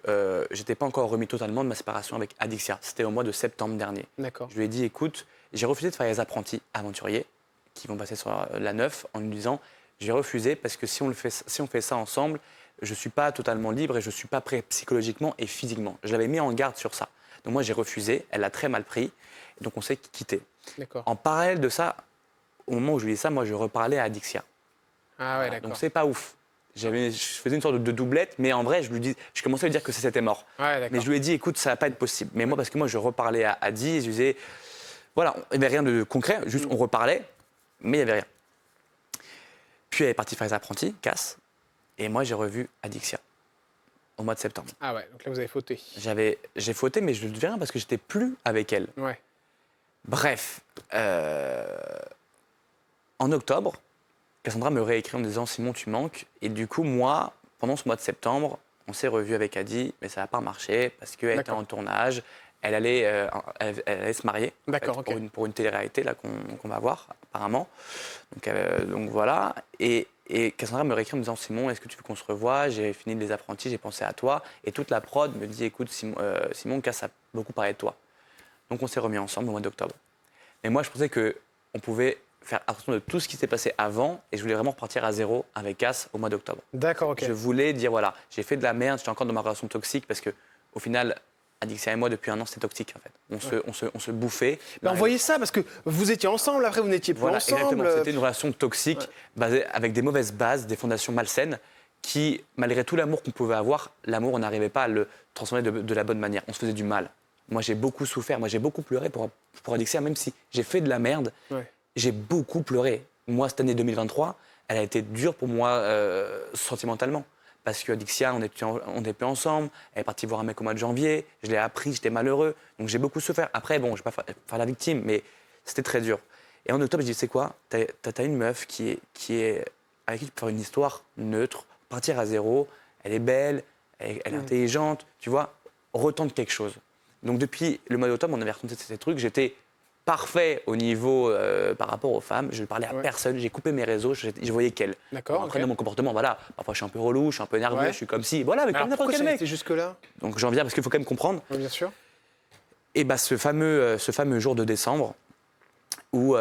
j'étais pas encore remis totalement de ma séparation avec Adixia. C'était au mois de septembre dernier. D'accord. Je lui ai dit, écoute, j'ai refusé de faire les apprentis aventuriers qui vont passer sur la 9 en lui disant, j'ai refusé parce que si on fait ça ensemble, je suis pas totalement libre et je suis pas prêt psychologiquement et physiquement. Je l'avais mis en garde sur ça. Donc moi, j'ai refusé. Elle l'a très mal pris. Donc on s'est quitté. D'accord. En parallèle de ça, au moment où je lui dis ça, moi, je reparlais à Adixia. Ah ouais, d'accord. Donc c'est pas ouf. Je faisais une sorte de doublette, mais en vrai, je commençais à lui dire que c'était mort. Ouais, mais je lui ai dit, écoute, ça va pas être possible. Mais moi, parce que moi, je reparlais à Adi, et je lui disais, voilà, il n'y avait rien de concret, juste on reparlait, mais il n'y avait rien. Puis elle est partie faire les apprentis, Cass, et moi, j'ai revu Adixia au mois de septembre. Ah ouais, donc là, vous avez fauté. J'ai fauté, mais je ne devais rien parce que j'étais plus avec elle. Ouais. Bref, en octobre, Cassandra me réécrit en me disant « Simon, tu manques ». Et du coup, moi, pendant ce mois de septembre, on s'est revus avec Adi, mais ça n'a pas marché parce qu'elle était en tournage. Elle allait se marier pour une télé-réalité là, qu'on va voir, apparemment. Donc voilà. Et Cassandra me réécrit en me disant « Simon, est-ce que tu veux qu'on se revoie ? J'ai fini les apprentis, j'ai pensé à toi. » Et toute la prod me dit « Écoute, Simon, Cass a beaucoup parlé de toi. » Donc on s'est remis ensemble au mois d'octobre. Mais moi, je pensais qu'on pouvait faire attention de tout ce qui s'est passé avant et je voulais vraiment repartir à zéro avec Cass au mois d'octobre. D'accord, ok. Je voulais dire, voilà, j'ai fait de la merde, j'étais encore dans ma relation toxique parce que au final, Adixia et moi, depuis 1 an, c'était toxique en fait. On se bouffait. Mais on voyait ça parce que vous étiez ensemble, après vous n'étiez plus ensemble. Exactement. C'était une relation toxique basée avec des mauvaises bases, des fondations malsaines qui, malgré tout l'amour qu'on pouvait avoir, l'amour, on n'arrivait pas à le transformer de la bonne manière. On se faisait du mal. Moi, j'ai beaucoup souffert. Moi, j'ai beaucoup pleuré pour Adixia, même si j'ai fait de la merde. J'ai beaucoup pleuré. Moi, cette année 2023, elle a été dure pour moi sentimentalement. Parce qu'Adixia, on n'est plus ensemble. Elle est partie voir un mec au mois de janvier. Je l'ai appris, j'étais malheureux. Donc j'ai beaucoup souffert. Après, bon, je ne vais pas faire la victime, mais c'était très dur. Et en octobre, je dis, c'est quoi ? T'as une meuf qui est avec qui tu peux faire une histoire neutre, partir à zéro. Elle est belle, elle est intelligente, tu vois. Retente quelque chose. Donc depuis le mois d'octobre, on avait retenté ces trucs. J'étais parfait au niveau par rapport aux femmes. Je ne parlais à personne. J'ai coupé mes réseaux. Je voyais qu'elle. D'accord. Après, dans mon comportement, voilà. Parfois, je suis un peu relou, je suis un peu nerveux, je suis comme si. Voilà, mais comme n'importe quel mec. C'était jusque-là. Donc j'en viens parce qu'il faut quand même comprendre. Oui, bien sûr. Et bah, ce fameux jour de décembre où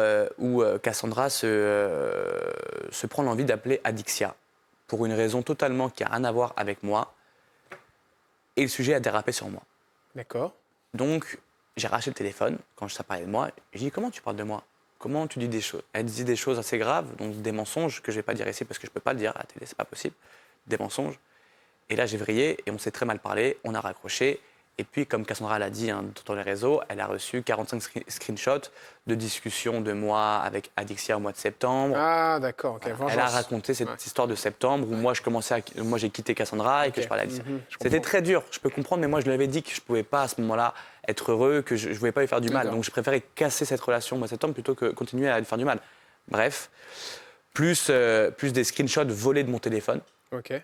Cassandra se prend l'envie d'appeler Adixia pour une raison totalement qui n'a rien à voir avec moi. Et le sujet a dérapé sur moi. D'accord. Donc, j'ai arraché le téléphone quand ça parlait de moi. J'ai dit, comment tu parles de moi ? Comment tu dis des choses ? Elle disait des choses assez graves, donc des mensonges que je ne vais pas dire ici parce que je ne peux pas le dire à la télé, c'est pas possible. Des mensonges. Et là, j'ai vrillé et on s'est très mal parlé, on a raccroché. Et puis, comme Cassandra l'a dit dans les réseaux, elle a reçu 45 screenshots de discussions de moi avec Adixia au mois de septembre. Ah, d'accord. Okay. Elle a raconté cette histoire de septembre où moi, j'ai quitté Cassandra et que je parlais à Adixia. C'était très dur, je peux comprendre, mais moi, je lui avais dit que je ne pouvais pas à ce moment-là être heureux, que je ne voulais pas lui faire du mal. Donc, je préférais casser cette relation au mois de septembre plutôt que continuer à lui faire du mal. Bref, plus des screenshots volés de mon téléphone.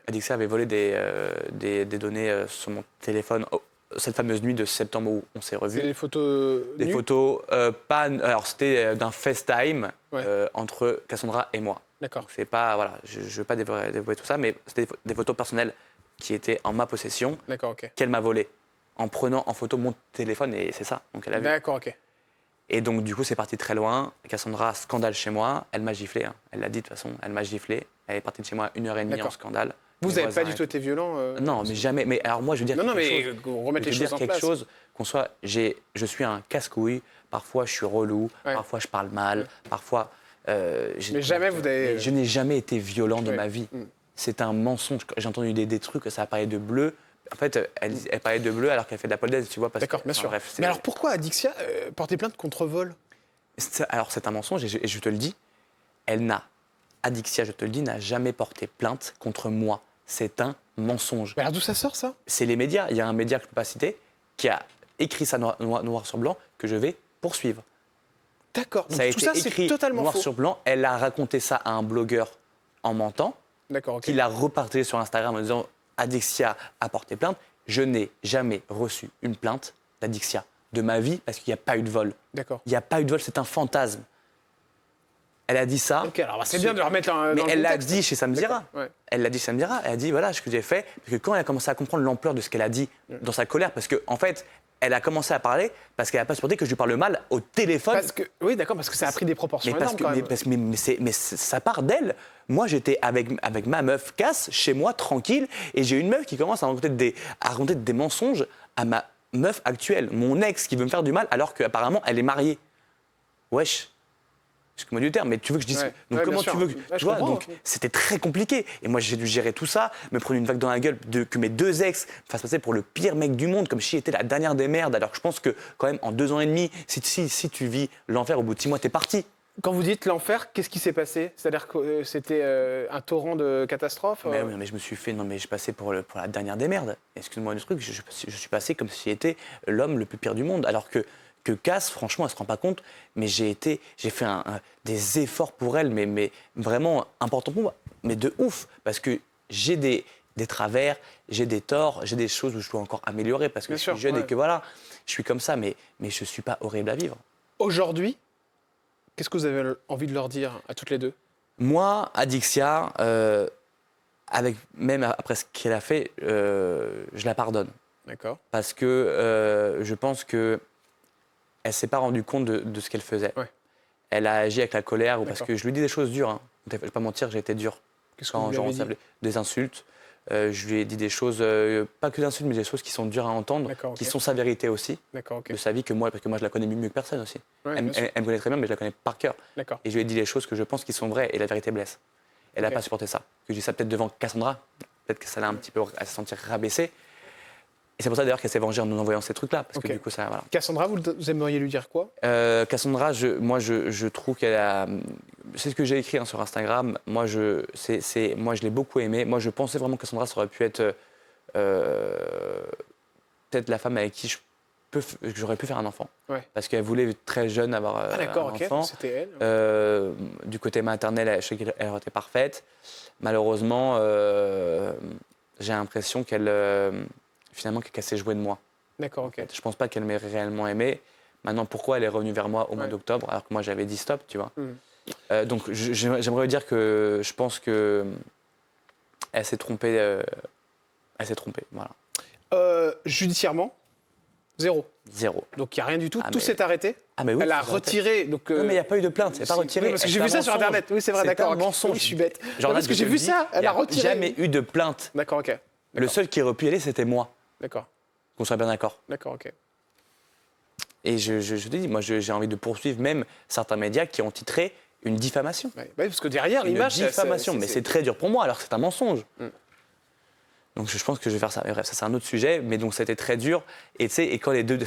Adixia avait volé des données sur mon téléphone. Cette fameuse nuit de septembre où on s'est revus. C'est des photos Des photos, alors c'était d'un FaceTime entre Cassandra et moi. D'accord. C'est pas, voilà, je ne veux pas dévoiler tout ça, mais c'était des photos personnelles qui étaient en ma possession, qu'elle m'a volées, en prenant en photo mon téléphone, et c'est ça, donc elle a vu. D'accord, ok. Et donc du coup c'est parti très loin, Cassandra, scandale chez moi, elle m'a giflé, hein. Elle l'a dit de toute façon, elle m'a giflé, elle est partie de chez moi 1h30 en scandale, Vous n'avez pas du tout été violent Non, mais jamais. Mais alors moi, je veux dire remettre les choses en place. Je suis un casse-couille. Parfois, je suis relou. Parfois, je parle mal. Parfois, mais jamais vous avez. Je n'ai jamais été violent de ma vie. C'est un mensonge. J'ai entendu des trucs. Ça parlait de bleu. En fait, elle parlait de bleu alors qu'elle fait de la pole dance, tu vois. D'accord, bien sûr. Bref, mais alors pourquoi Adixia portait plainte contre vol? Alors c'est un mensonge et je te le dis. Adixia, je te le dis, n'a jamais porté plainte contre moi. C'est un mensonge. Mais alors d'où ça sort, ça? C'est les médias. Il y a un média que je ne peux pas citer qui a écrit ça noir sur blanc que je vais poursuivre. D'accord. Ça a été écrit totalement noir faux. sur blanc. Elle a raconté ça à un blogueur en mentant. D'accord, ok. Qui l'a repartagé sur Instagram en disant Adixia a porté plainte. Je n'ai jamais reçu une plainte d'Adixia de ma vie parce qu'il n'y a pas eu de vol. D'accord. Il n'y a pas eu de vol, c'est un fantasme. Elle a dit ça. Ok, alors c'est bien de le remettre dans mais le elle l'a contexte. dit chez Samzira. Ouais. Elle l'a dit chez Samzira. Elle a dit voilà ce que j'ai fait. Parce que quand elle a commencé à comprendre l'ampleur de ce qu'elle a dit dans sa colère, parce qu'en fait, elle a commencé à parler parce qu'elle n'a pas supporté que je lui parle mal au téléphone. Oui, d'accord, parce que ça a pris des proportions énormes quand même. Mais ça part d'elle. Moi, j'étais avec ma meuf casse chez moi, tranquille, et j'ai une meuf qui commence à raconter des mensonges à ma meuf actuelle, mon ex qui veut me faire du mal alors qu'apparemment elle est mariée. Wesh. Excuse-moi du terme, mais tu veux que je dise. Ouais. Donc Ouais, comment bien tu sûr. veux que. Ouais, Tu vois, comprends. donc c'était très compliqué. Et moi j'ai dû gérer tout ça, me prendre une vague dans la gueule que mes deux ex me fassent passer pour le pire mec du monde, comme si j'étais la dernière des merdes. Alors que je pense que quand même en 2 ans et demi, si tu vis l'enfer, au bout de 6 mois, t'es parti. Quand vous dites l'enfer, qu'est-ce qui s'est passé? C'est-à-dire que c'était un torrent de catastrophes Mais oui, mais je me suis fait. Non, mais je passais pour la dernière des merdes. Excuse-moi du truc, je suis passé comme si j'étais l'homme le plus pire du monde. Alors que Cass, franchement, elle se rend pas compte, mais j'ai fait des efforts pour elle, mais vraiment importants pour moi. Mais de ouf, parce que j'ai des travers, j'ai des torts, j'ai des choses où je dois encore améliorer, parce que je suis jeune et que voilà, je suis comme ça, mais je suis pas horrible à vivre. Aujourd'hui, qu'est-ce que vous avez envie de leur dire à toutes les deux? Moi, Adixia, même après ce qu'elle a fait, je la pardonne. D'accord. Parce que je pense que elle s'est pas rendue compte de ce qu'elle faisait. Ouais. Elle a agi avec la colère, ou parce que je lui dis des choses dures. Hein. Je vais pas mentir, j'ai été dur. Qu'est-ce que vous lui avez dit? Des insultes. Je lui ai dit des choses, pas que des insultes, mais des choses qui sont dures à entendre, qui sont sa vérité aussi, de sa vie, parce que moi je la connais mieux que personne aussi. Ouais, elle me connaît très bien, mais je la connais par cœur. D'accord. Et je lui ai dit les choses que je pense qui sont vraies, et la vérité blesse. Elle n'a pas supporté ça. Que je dis ça peut-être devant Cassandra, peut-être que ça l'a un petit peu à se sentir rabaissée. Et c'est pour ça d'ailleurs qu'elle s'est vengée en nous envoyant ces trucs-là, parce que du coup ça, voilà. Cassandra, vous aimeriez lui dire quoi? Cassandra, je trouve qu'elle a. C'est ce que j'ai écrit sur Instagram. Moi, je l'ai beaucoup aimée. Moi, je pensais vraiment que Cassandra, ça aurait pu être peut-être la femme avec qui j'aurais pu faire un enfant. Ouais. Parce qu'elle voulait très jeune avoir un enfant. C'était elle. Du côté maternel, je sais qu'elle aurait été parfaite. Malheureusement, j'ai l'impression finalement qu'elle s'est jouée de moi. D'accord, ok. Je pense pas qu'elle m'ait réellement aimé. Maintenant, pourquoi elle est revenue vers moi au mois d'octobre, alors que moi j'avais dit stop, tu vois. Donc j'aimerais dire que je pense que elle s'est trompée. Voilà. Judiciairement, 0. Donc il n'y a rien du tout, tout s'est arrêté. Ah mais oui, elle a retiré. Donc, non, mais il n'y a pas eu de plainte, c'est pas retiré. Parce que j'ai vu ça sur Internet. Oui, c'est vrai, d'accord. C'est un mensonge. Oui, je suis bête. Genre, parce que j'ai vu ça, elle a retiré. Il n'y a jamais eu de plainte. D'accord, ok. Le seul qui aurait pu y aller, c'était moi. D'accord. Qu'on soit bien d'accord. D'accord, ok. Et je te dis, moi j'ai envie de poursuivre même certains médias qui ont titré une diffamation. Oui, parce que derrière, l'image. Une diffamation, mais c'est très dur pour moi alors que c'est un mensonge. Donc je pense que je vais faire ça. Mais bref, ça c'est un autre sujet, mais donc c'était très dur. Et tu sais, et quand les deux.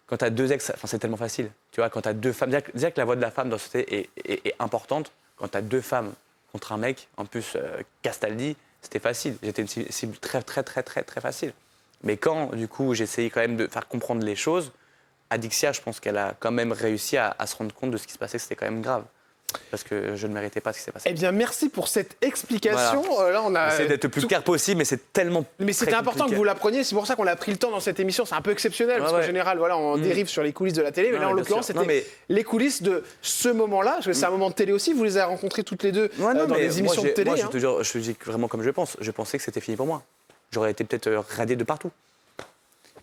Quand tu as deux ex, c'est tellement facile. Tu vois, quand tu as deux femmes. Déjà que la voix de la femme dans la société est importante. Quand tu as deux femmes contre un mec, en plus, Castaldi, c'était facile. J'étais une cible très facile. Mais quand, du coup, j'ai essayé quand même de faire comprendre les choses, Adixia, je pense qu'elle a quand même réussi à se rendre compte de ce qui se passait, que c'était quand même grave. Parce que je ne méritais pas ce qui s'est passé. Eh bien, merci pour cette explication. Voilà. Là, on a j'essaie d'être le plus clair possible, mais c'est tellement. Mais c'était important que vous la preniez. C'est pour ça qu'on a pris le temps dans cette émission. C'est un peu exceptionnel parce qu'en général, voilà, on dérive sur les coulisses de la télé. Mais là, en l'occurrence, c'était les coulisses de ce moment-là. Parce que c'est un moment de télé aussi. Vous les avez rencontrés toutes les deux dans les émissions de télé. Moi, je te dis vraiment comme je pense. Je pensais que c'était fini pour moi. J'aurais été peut-être radié de partout.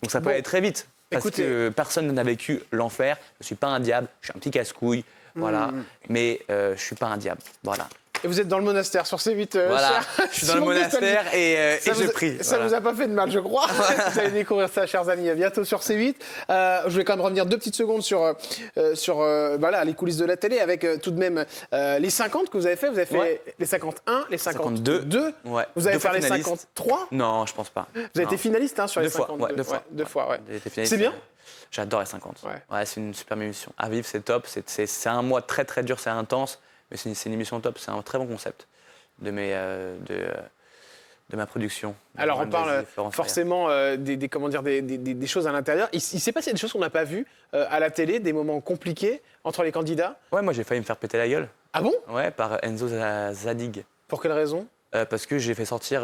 Donc ça peut aller très vite. Parce que personne n'a vécu l'enfer. Je ne suis pas un diable. Je suis un petit casse-couille. Voilà. Mais je ne suis pas un diable. Voilà. Et vous êtes dans le monastère sur C8. Voilà, je suis dans le monastère et je prie. Ça vous a pas fait de mal, je crois. Vous allez découvrir ça, chers amis, bientôt sur C8. Je vais quand même revenir 2 petites secondes sur voilà, les coulisses de la télé avec tout de même les 50 que vous avez fait. Vous avez fait les 51, les 52. Ouais. Vous allez 2 fois faire les finaliste. 53. Non, je pense pas. Vous avez été finaliste sur les 52. Ouais, 2 fois. 2 fois, ouais. J'ai été finaliste. C'est bien. J'adore les 50. Ouais. Ouais, c'est une super émission. À vivre, c'est top. C'est un mois très très dur, c'est intense, mais c'est une émission top. C'est un très bon concept de ma production. Alors on parle forcément des choses à l'intérieur. Il s'est passé des choses qu'on n'a pas vues à la télé, des moments compliqués entre les candidats. Ouais, moi j'ai failli me faire péter la gueule. Ah bon? Ouais, par Enzo Zadig. Pour quelle raison? Parce que je l'ai fait sortir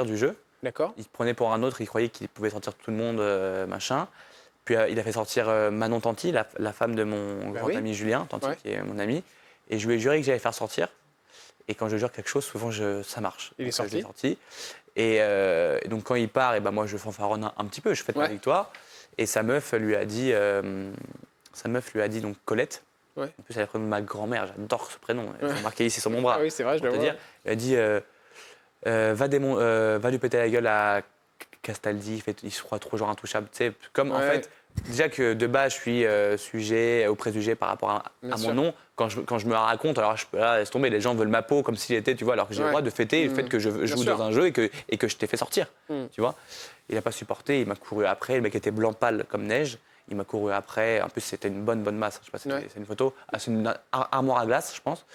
du jeu. D'accord. Il se prenait pour un autre, il croyait qu'il pouvait sortir tout le monde, machin. Puis il a fait sortir Manon Tanti, la femme de mon grand ami Julien Tanti, qui est mon ami. Et je lui ai juré que j'allais faire sortir. Et quand je jure quelque chose, souvent ça marche. Il est sorti. Et donc quand il part, moi je fanfaronne un petit peu, je fête ma victoire. Et sa meuf lui a dit, donc Colette. Ouais. En plus, elle a le prénom de ma grand-mère, j'adore ce prénom. C'est marqué ici sur mon bras. Ah oui, c'est vrai, je le vois. Elle a dit va lui péter la gueule à Castaldi, il se croit trop genre intouchable. Tu sais, comme en fait, déjà que de base je suis sujet au préjugé par rapport à mon nom. Quand je me la raconte, alors je peux laisse tomber, les gens veulent ma peau comme s'il était, tu vois, alors que j'ai le droit de fêter le fait que je joue dans un jeu et que je t'ai fait sortir, tu vois. Il n'a pas supporté, il m'a couru après, le mec était blanc pâle comme neige. Il m'a couru après. En plus, c'était une bonne masse. Je sais pas si c'est une photo. C'est une armoire à glace, je pense.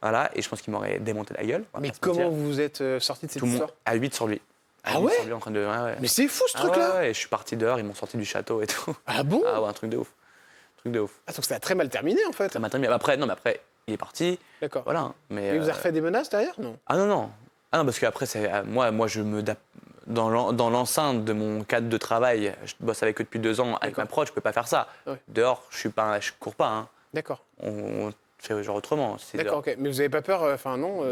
Voilà. Et je pense qu'il m'aurait démonté la gueule. Mais comment vous vous êtes sorti de cette histoire? À 8 sur lui. Ah ouais? En train de... ouais. Mais c'est fou ce truc-là. Ouais, je suis parti dehors. Ils m'ont sorti du château et tout. Ah bon? Ah ouais, un truc de ouf. Ah, donc ça a très mal terminé en fait. Ça m'a terminé. Après, il est parti. D'accord. Voilà. Mais il vous a refait des menaces derrière? Non. Ah non. Ah non, parce qu'après, moi, je me dans l'enceinte de mon cadre de travail, je bosse avec eux depuis 2 ans, avec ma prod, je peux pas faire ça. Ouais. Dehors, je cours pas. Hein. D'accord. On fait genre autrement. D'accord, ok. Mais vous avez pas peur, non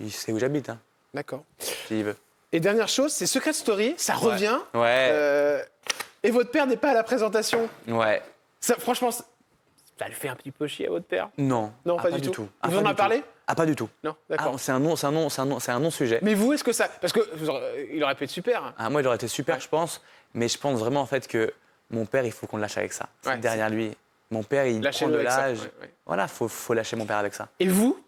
il sait où j'habite. Hein. D'accord. S'il veut. Et dernière chose, c'est Secret Story, ça revient. Ouais. Et votre père n'est pas à la présentation. Ouais. Ça, franchement, ça lui fait un petit peu chier à votre père? Non. Non, pas du tout. Ah, vous en avez parlé? Ah, pas du tout. Non, d'accord. C'est un non-sujet. Mais vous, est-ce que ça... Parce qu'il aurait pu être super. Ah, moi, il aurait été super, je pense. Mais je pense vraiment, en fait, que mon père, il faut qu'on le lâche avec ça. C'est derrière lui. Mon père, il prend de l'âge. Voilà, faut lâcher mon père avec ça. Et vous?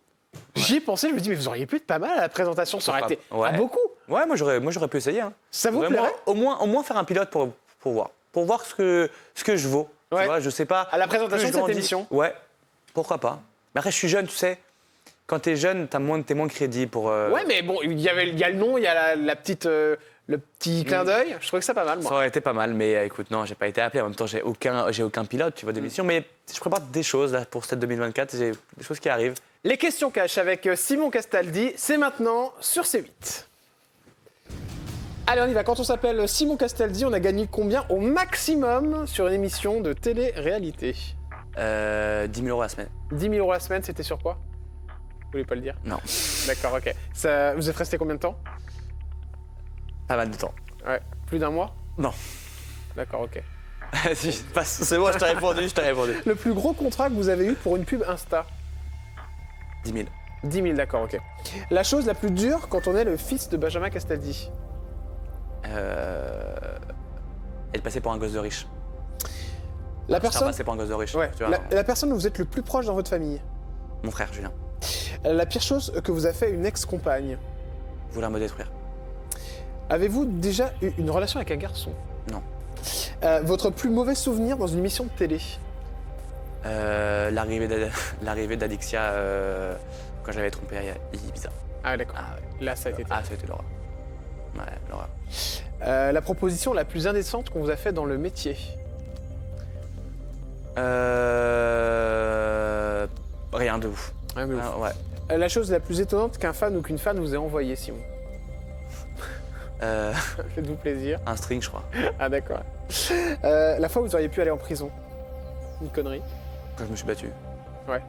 J'y ai pensé, je me dis, mais vous auriez pu être pas mal à la présentation. Ça aurait été beaucoup. Ouais, moi, j'aurais pu essayer. Hein. Ça vous plairait? Au moins faire un pilote pour voir. Pour voir ce que je vaux. Tu vois, je sais pas. À la présentation de cette émission? Ouais, pourquoi pas. Mais après, je suis jeune, tu sais. Quand t'es jeune, t'es moins crédible pour... Ouais, mais bon, il y a le nom, il y a le petit clin d'œil. Je trouvais que ça pas mal, moi. Ça aurait été pas mal, mais écoute, non, j'ai pas été appelé. En même temps, j'ai aucun pilote, tu vois, d'émission. Mais je prépare des choses là, pour cette 2024. J'ai des choses qui arrivent. Les questions cash avec Simon Castaldi, c'est maintenant sur C8. Allez, on y va. Quand on s'appelle Simon Castaldi, on a gagné combien au maximum sur une émission de télé-réalité? 10 000 euros la semaine. 10 000 euros la semaine, c'était sur quoi? Vous voulez pas le dire? Non. D'accord, ok. Vous êtes resté combien de temps? Pas mal de temps. Ouais. Plus d'un mois? Non. D'accord, ok. C'est bon, je t'ai répondu. Le plus gros contrat que vous avez eu pour une pub Insta? 10 000. 10 000, d'accord, ok. La chose la plus dure quand on est le fils de Benjamin Castaldi? Elle passait pour un gosse de riche. La personne... passait pour un gosse de riche. Ouais. La personne dont vous êtes le plus proche dans votre famille? Mon frère, Julien. La pire chose que vous a fait une ex-compagne? Vouloir me détruire. Avez-vous déjà eu une relation avec un garçon? Non. Votre plus mauvais souvenir dans une émission de télé? L'arrivée d'Adixia quand j'avais trompé à Ibiza. Ah d'accord. Là, ça a été... ça a été l'horreur. Ouais, l'horreur. La proposition la plus indécente qu'on vous a faite dans le métier? Rien de ouf. Rien de ouf. Ouais. La chose la plus étonnante qu'un fan ou qu'une fan vous ait envoyé, Simon? Faites-vous plaisir. Un string, je crois. Ah d'accord. La fois où vous auriez pu aller en prison? Une connerie? Quand je me suis battu. Ouais.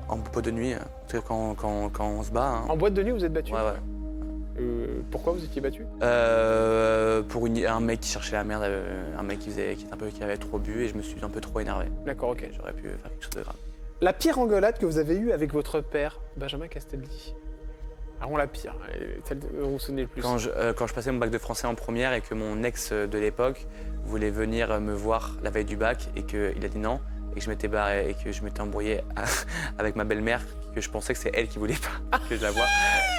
En boîte de nuit, tu sais, quand on se bat. Hein. En boîte de nuit, vous êtes battu? Ouais. Pourquoi vous étiez battu? Pour un mec qui cherchait la merde, un mec qui avait trop bu et je me suis un peu trop énervé. D'accord, ok. J'aurais pu faire quelque chose de grave. La pire engueulade que vous avez eue avec votre père, Benjamin Castaldi. Vraiment la pire, celle dont vous vous souvenez le plus. Quand je passais mon bac de français en première et que mon ex de l'époque voulait venir me voir la veille du bac et qu'il a dit non, et que je m'étais barré et que je m'étais embrouillé avec ma belle-mère, que je pensais que c'est elle qui voulait pas que je la voie.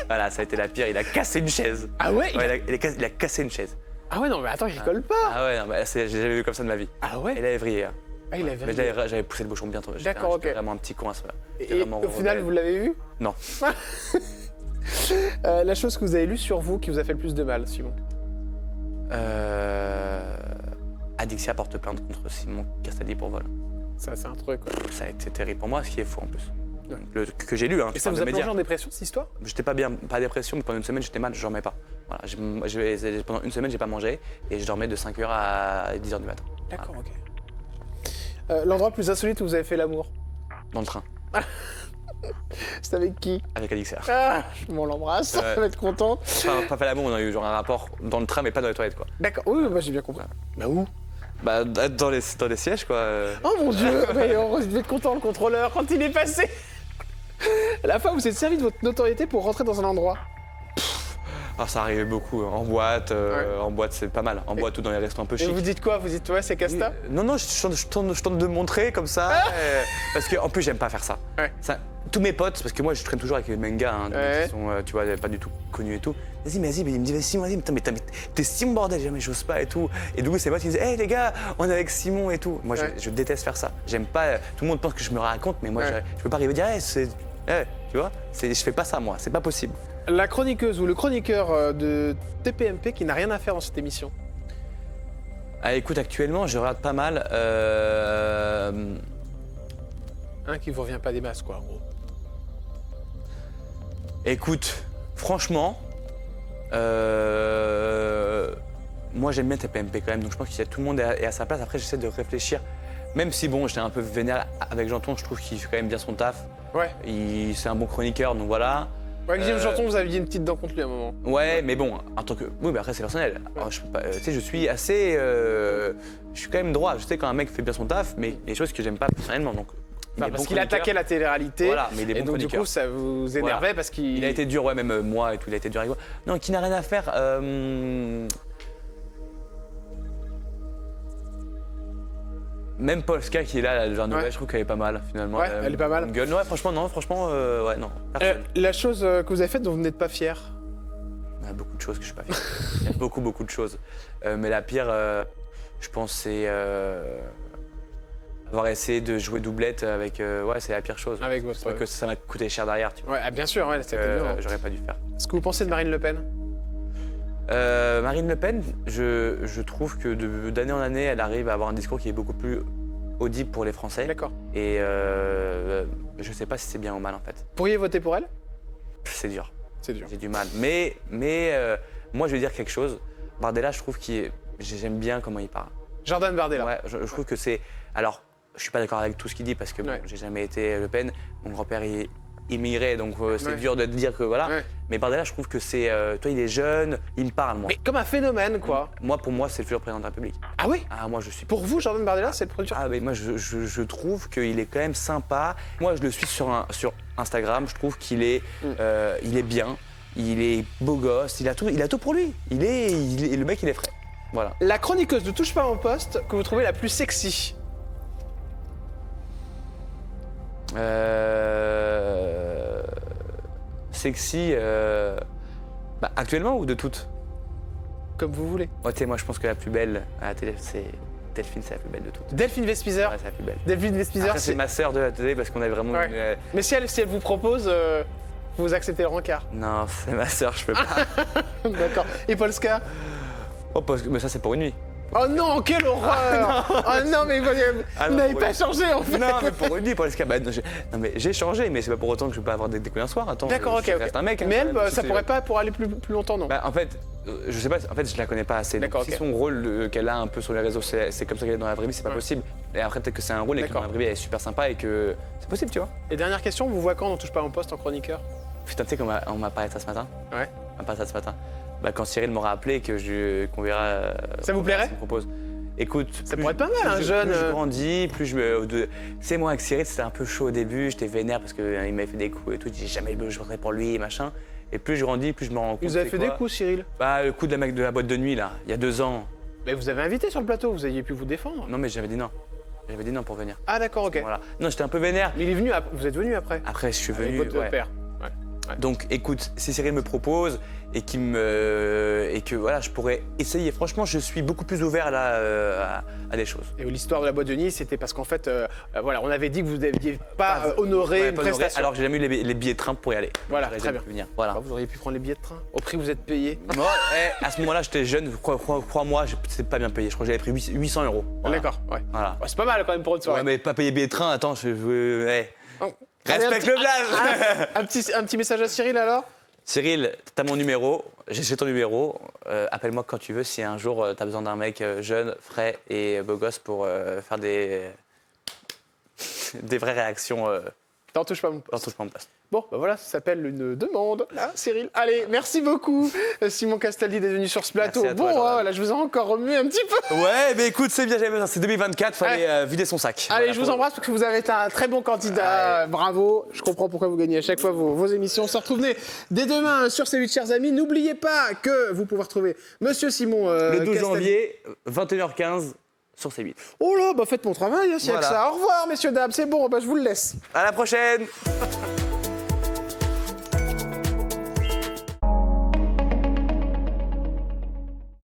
Voilà, ça a été la pire. Il a cassé une chaise. Ah ouais, il a cassé une chaise. Ah ouais, non, mais attends, il rigole pas. Ah ouais, non, bah, j'ai jamais vu comme ça de ma vie. Ah ouais. Il avait vrillé. Hein. Ah, il avait Mais j'avais poussé le bouchon bien trop. D'accord, ok. J'étais vraiment un petit con à ce moment-là. Et au final, vous l'avez eu? Non. La chose que vous avez lue sur vous qui vous a fait le plus de mal, Simon? Adixia porte plainte contre Simon Castaldi pour vol. Ça, c'est un truc, quoi. Ça a été terrible pour moi, ce qui est faux en plus. Ouais. Que j'ai lu. Hein, et ça vous a plongé en dépression, cette histoire? J'étais pas bien, pas dépression, mais pendant une semaine, j'étais mal, je dormais pas. Voilà, pendant une semaine, j'ai pas mangé et je dormais de 5h à 10h du matin. D'accord, ok. L'endroit le plus insolite où vous avez fait l'amour? Dans le train. C'est avec qui? Avec Adixia. Ah, on l'embrasse, Ouais. elle va être contente. Enfin, pas fait l'amour, on a eu genre un rapport dans le train, mais pas dans les toilettes, quoi. D'accord, oui, moi j'ai bien compris. Bah où? Bah, dans les sièges, quoi. Oh mon Dieu, mais on devait être content, le contrôleur, quand il est passé. La fois où vous êtes servi de votre notoriété pour rentrer dans un endroit? Ah, ça arrivait beaucoup. En boîte, c'est pas mal. En boîte ou dans les restos un peu Et chics. vous dites quoi? Vous dites, ouais, c'est Casta? Non, je tente de montrer comme ça. Parce qu'en plus, j'aime pas faire ça. Ouais. Tous mes potes, parce que moi, je traîne toujours avec les mêmes gars, hein, des mecs qui sont, tu vois, pas du tout connus et tout. Vas-y, mais il me dit, vas-y, Simon, vas-y, mais t'es Simon, bordel, jamais j'ose pas et tout. Et du coup, c'est moi qui me disent, hey les gars, on est avec Simon et tout. Moi, je déteste faire ça. J'aime pas. Tout le monde pense que je me raconte, mais moi, je peux pas arriver à dire, tu vois, je fais pas ça, moi, c'est pas possible. La chroniqueuse ou le chroniqueur de TPMP qui n'a rien à faire dans cette émission? Ah, écoute, actuellement, je regarde pas mal. Un qui vous revient pas des masses, quoi, en gros. Écoute, franchement, moi j'aime bien TPMP quand même, donc je pense que tout le monde est à sa place. Après, j'essaie de réfléchir, même si bon, j'étais un peu vénère avec Janton, je trouve qu'il fait quand même bien son taf. Ouais. C'est un bon chroniqueur, donc voilà. Ouais, Guillaume Janton, vous aviez une petite dent contre lui à un moment. Ouais, mais bon, en tant que. Oui, mais après, c'est personnel. Alors, je peux pas, tu sais, je suis assez. Je suis quand même droit. Je sais quand un mec fait bien son taf, mais il y a des choses que j'aime pas personnellement. Donc, Enfin, parce qu'il attaquait la télé-réalité. Voilà, mais il est bon et donc, du chroniqueur. coup, ça vous énervait Voilà. parce qu'il. Il a été dur, ouais, même moi et tout, il a été dur avec moi. Non, qui n'a rien à faire. Même Polska qui est là, le genre nouvelle, je trouve qu'elle est pas mal finalement. Ouais, elle est pas mal. Bonne gueule. Ouais, franchement, ouais, non. Personne. La chose que vous avez faite dont vous n'êtes pas fier? Il y a beaucoup de choses que je suis pas fier. Il y a beaucoup de choses. Mais la pire, je pense, c'est avoir essayé de jouer doublette avec. Ouais, c'est la pire chose. Avec votre. C'est vrai que ça m'a coûté cher derrière, tu vois. Ouais, bien sûr, ouais, c'était violent. J'aurais pas dû faire. Ce que vous pensez de Marine Le Pen? Marine Le Pen, je trouve que d'année en année, elle arrive à avoir un discours qui est beaucoup plus audible pour les Français. D'accord. Et je sais pas si c'est bien ou mal en fait. Pourriez voter pour elle? C'est dur. C'est dur. J'ai du mal. Mais moi, je vais dire quelque chose. Bardella, je trouve j'aime bien comment il parle. Jordan Bardella. Ouais, je trouve que c'est. Alors, je suis pas d'accord avec tout ce qu'il dit parce que bon, j'ai jamais été Le Pen. Mon grand-père est immigré, donc c'est dur de dire que voilà. Ouais. Mais Bardella, je trouve que c'est. Toi, il est jeune, il me parle, moi. Mais comme un phénomène, quoi. Pour moi, c'est le futur président de la République. Ah oui? Ah, moi, je suis. Pour vous, Jordan Bardella, c'est le producteur? Ah, mais moi, je trouve qu'il est quand même sympa. Moi, je le suis sur Instagram. Je trouve qu'il est, il est bien. Il est beau gosse. Il a tout pour lui. Le mec, il est frais. Voilà. La chroniqueuse de Touche pas mon poste que vous trouvez la plus sexy? Sexy. Actuellement ou de toutes? Comme vous voulez. Ouais, tu sais, moi, je pense que la plus belle à la télé, c'est Delphine, c'est la plus belle de toutes. Delphine Vespizer. Ouais, c'est la plus belle. Delphine Vespizer, Après, c'est ma sœur de la télé parce qu'on a vraiment Ouais. Mais si elle vous propose, vous acceptez le rencard. Non, c'est ma sœur, je peux pas. D'accord. Et Polska? Oh, mais ça, c'est pour une nuit. Oh non, quelle horreur! Oh non, mais vous n'avez pas changé en fait! Non, mais pour une nuit, Polska, non, mais j'ai changé, mais c'est pas pour autant que je peux pas avoir des coups d'un soir. Attends, D'accord, ok. je reste un mec. Mais hein, elle, ça pourrait pas pour aller plus longtemps, non? En fait, je sais pas, en fait, je la connais pas assez. D'accord, Si ok. son rôle qu'elle a un peu sur les réseaux, c'est comme ça qu'elle est dans la vraie vie, c'est pas possible. Et après, peut-être que c'est un rôle et que dans la vraie vie, elle est super sympa et que c'est possible, tu vois. Et dernière question, vous voyez quand on touche pas mon poste en chroniqueur? Putain, tu sais qu'on m'a parlé de ça ce matin. Ouais. On m'a parlé de ça ce matin. Quand Cyril m'aura appelé et qu'on verra. Ça vous plairait? ce qu'il me propose. Écoute, Ça pourrait être pas mal, un jeune. Plus je grandis, plus je me. C'est moi avec Cyril, c'était un peu chaud au début, j'étais vénère parce qu'il m'avait fait des coups et tout, j'ai jamais je voterai pour lui et machin. Et plus je grandis, plus je me rends compte. Vous avez fait des coups, Cyril? Bah, le coup de la boîte de nuit, là, il y a 2 ans. Mais vous avez invité sur le plateau, vous aviez pu vous défendre. Non, mais j'avais dit non. J'avais dit non pour venir. Ah d'accord, ok. Voilà. Non, j'étais un peu vénère. Mais il est venu, vous êtes venu après? Après, je suis Avec venu. votre père. Ouais. Donc, écoute, si Cyril me propose et que voilà, je pourrais essayer. Franchement, je suis beaucoup plus ouvert là à des choses. Et l'histoire de la boîte de nuit, c'était parce qu'en fait, voilà, on avait dit que vous n'aviez pas honoré une prestation. Alors que j'ai jamais eu les billets de train pour y aller. Voilà, J'aurais très jamais bien. pu venir. Voilà. Vous auriez pu prendre les billets de train au prix où vous êtes payé. Moi, à ce moment-là, j'étais jeune. Crois-moi, c'est pas bien payé. Je crois que j'avais pris 800 €. Voilà. D'accord, ouais. Voilà. Ouais, c'est pas mal quand même pour une soirée. Ouais, mais pas payer billet de train. Attends, Oh. respecte Allez, le blaze. un petit message à Cyril alors. Cyril, t'as mon numéro, j'ai ton numéro, appelle-moi quand tu veux si un jour t'as besoin d'un mec jeune, frais et beau gosse pour faire des vraies réactions T'en touches pas mon poste. dans tout le poste. Bon, bah voilà, ça s'appelle une demande, là, Cyril. Allez, merci beaucoup, Simon Castaldi, d'être venu sur ce plateau. Merci à toi, Bon, Jordan. là, je vous ai encore remué un petit peu. Ouais, mais écoute, c'est bien, c'est 2024, fallait vider son sac. Allez, Voilà, je vous embrasse parce que vous avez été un très bon candidat. Bravo. Je comprends pourquoi vous gagnez à chaque fois vos émissions. On se retrouve dès demain sur C8, chers amis. N'oubliez pas que vous pouvez retrouver Monsieur Simon Le 12 Castaldi. janvier, 21h15 sur C8. Oh là, bah faites mon travail, hein, s'il y a que Voilà. ça. Au revoir, messieurs, dames. C'est bon, bah, je vous le laisse. À la prochaine.